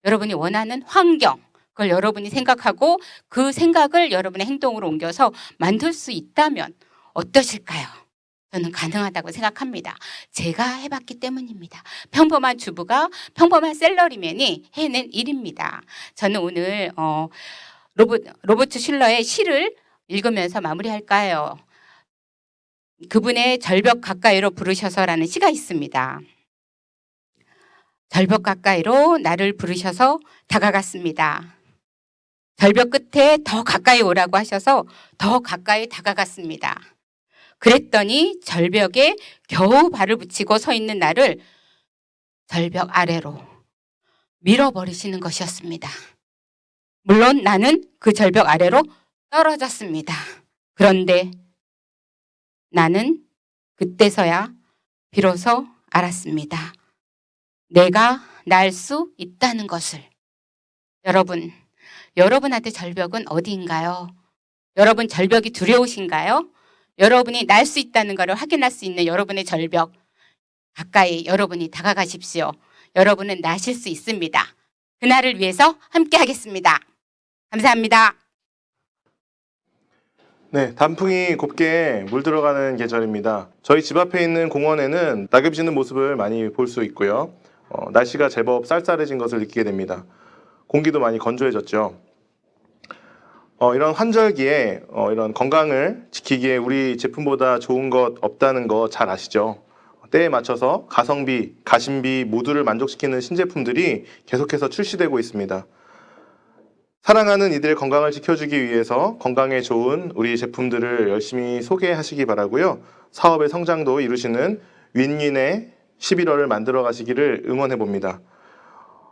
여러분이 원하는 환경, 그걸 여러분이 생각하고 그 생각을 여러분의 행동으로 옮겨서 만들 수 있다면 어떠실까요? 저는 가능하다고 생각합니다. 제가 해봤기 때문입니다. 평범한 주부가 평범한 셀러리맨이 해낸 일입니다. 저는 오늘 로버트 슐러의 시를 읽으면서 마무리할까요? 그분의 절벽 가까이로 부르셔서라는 시가 있습니다. 절벽 가까이로 나를 부르셔서 다가갔습니다. 절벽 끝에 더 가까이 오라고 하셔서 더 가까이 다가갔습니다. 그랬더니 절벽에 겨우 발을 붙이고 서 있는 나를 절벽 아래로 밀어버리시는 것이었습니다. 물론 나는 그 절벽 아래로 떨어졌습니다. 그런데 나는 그때서야 비로소 알았습니다. 내가 날 수 있다는 것을. 여러분, 여러분한테 절벽은 어디인가요? 여러분 절벽이 두려우신가요? 여러분이 날 수 있다는 것을 확인할 수 있는 여러분의 절벽 가까이 여러분이 다가가십시오. 여러분은 나실 수 있습니다. 그날을 위해서 함께 하겠습니다. 감사합니다. 네, 단풍이 곱게 물들어가는 계절입니다. 저희 집 앞에 있는 공원에는 낙엽 지는 모습을 많이 볼 수 있고요. 날씨가 제법 쌀쌀해진 것을 느끼게 됩니다. 공기도 많이 건조해졌죠. 이런 환절기에 이런 건강을 지키기에 우리 제품보다 좋은 것 없다는 거 잘 아시죠? 때에 맞춰서 가성비, 가심비 모두를 만족시키는 신제품들이 계속해서 출시되고 있습니다. 사랑하는 이들의 건강을 지켜주기 위해서 건강에 좋은 우리 제품들을 열심히 소개하시기 바라고요. 사업의 성장도 이루시는 윈윈의 11월을 만들어 가시기를 응원해 봅니다.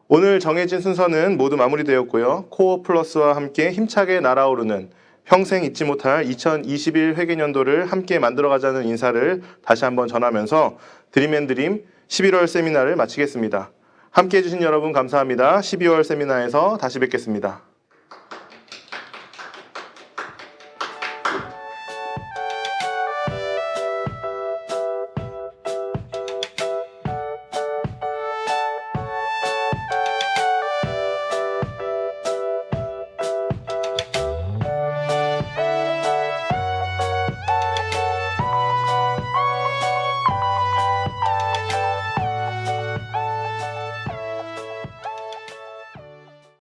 오늘 정해진 순서는 모두 마무리되었고요. 코어 플러스와 함께 힘차게 날아오르는 평생 잊지 못할 2021 회계년도를 함께 만들어가자는 인사를 다시 한번 전하면서 드림앤드림 11월 세미나를 마치겠습니다. 함께해 주신 여러분 감사합니다. 12월 세미나에서 다시 뵙겠습니다.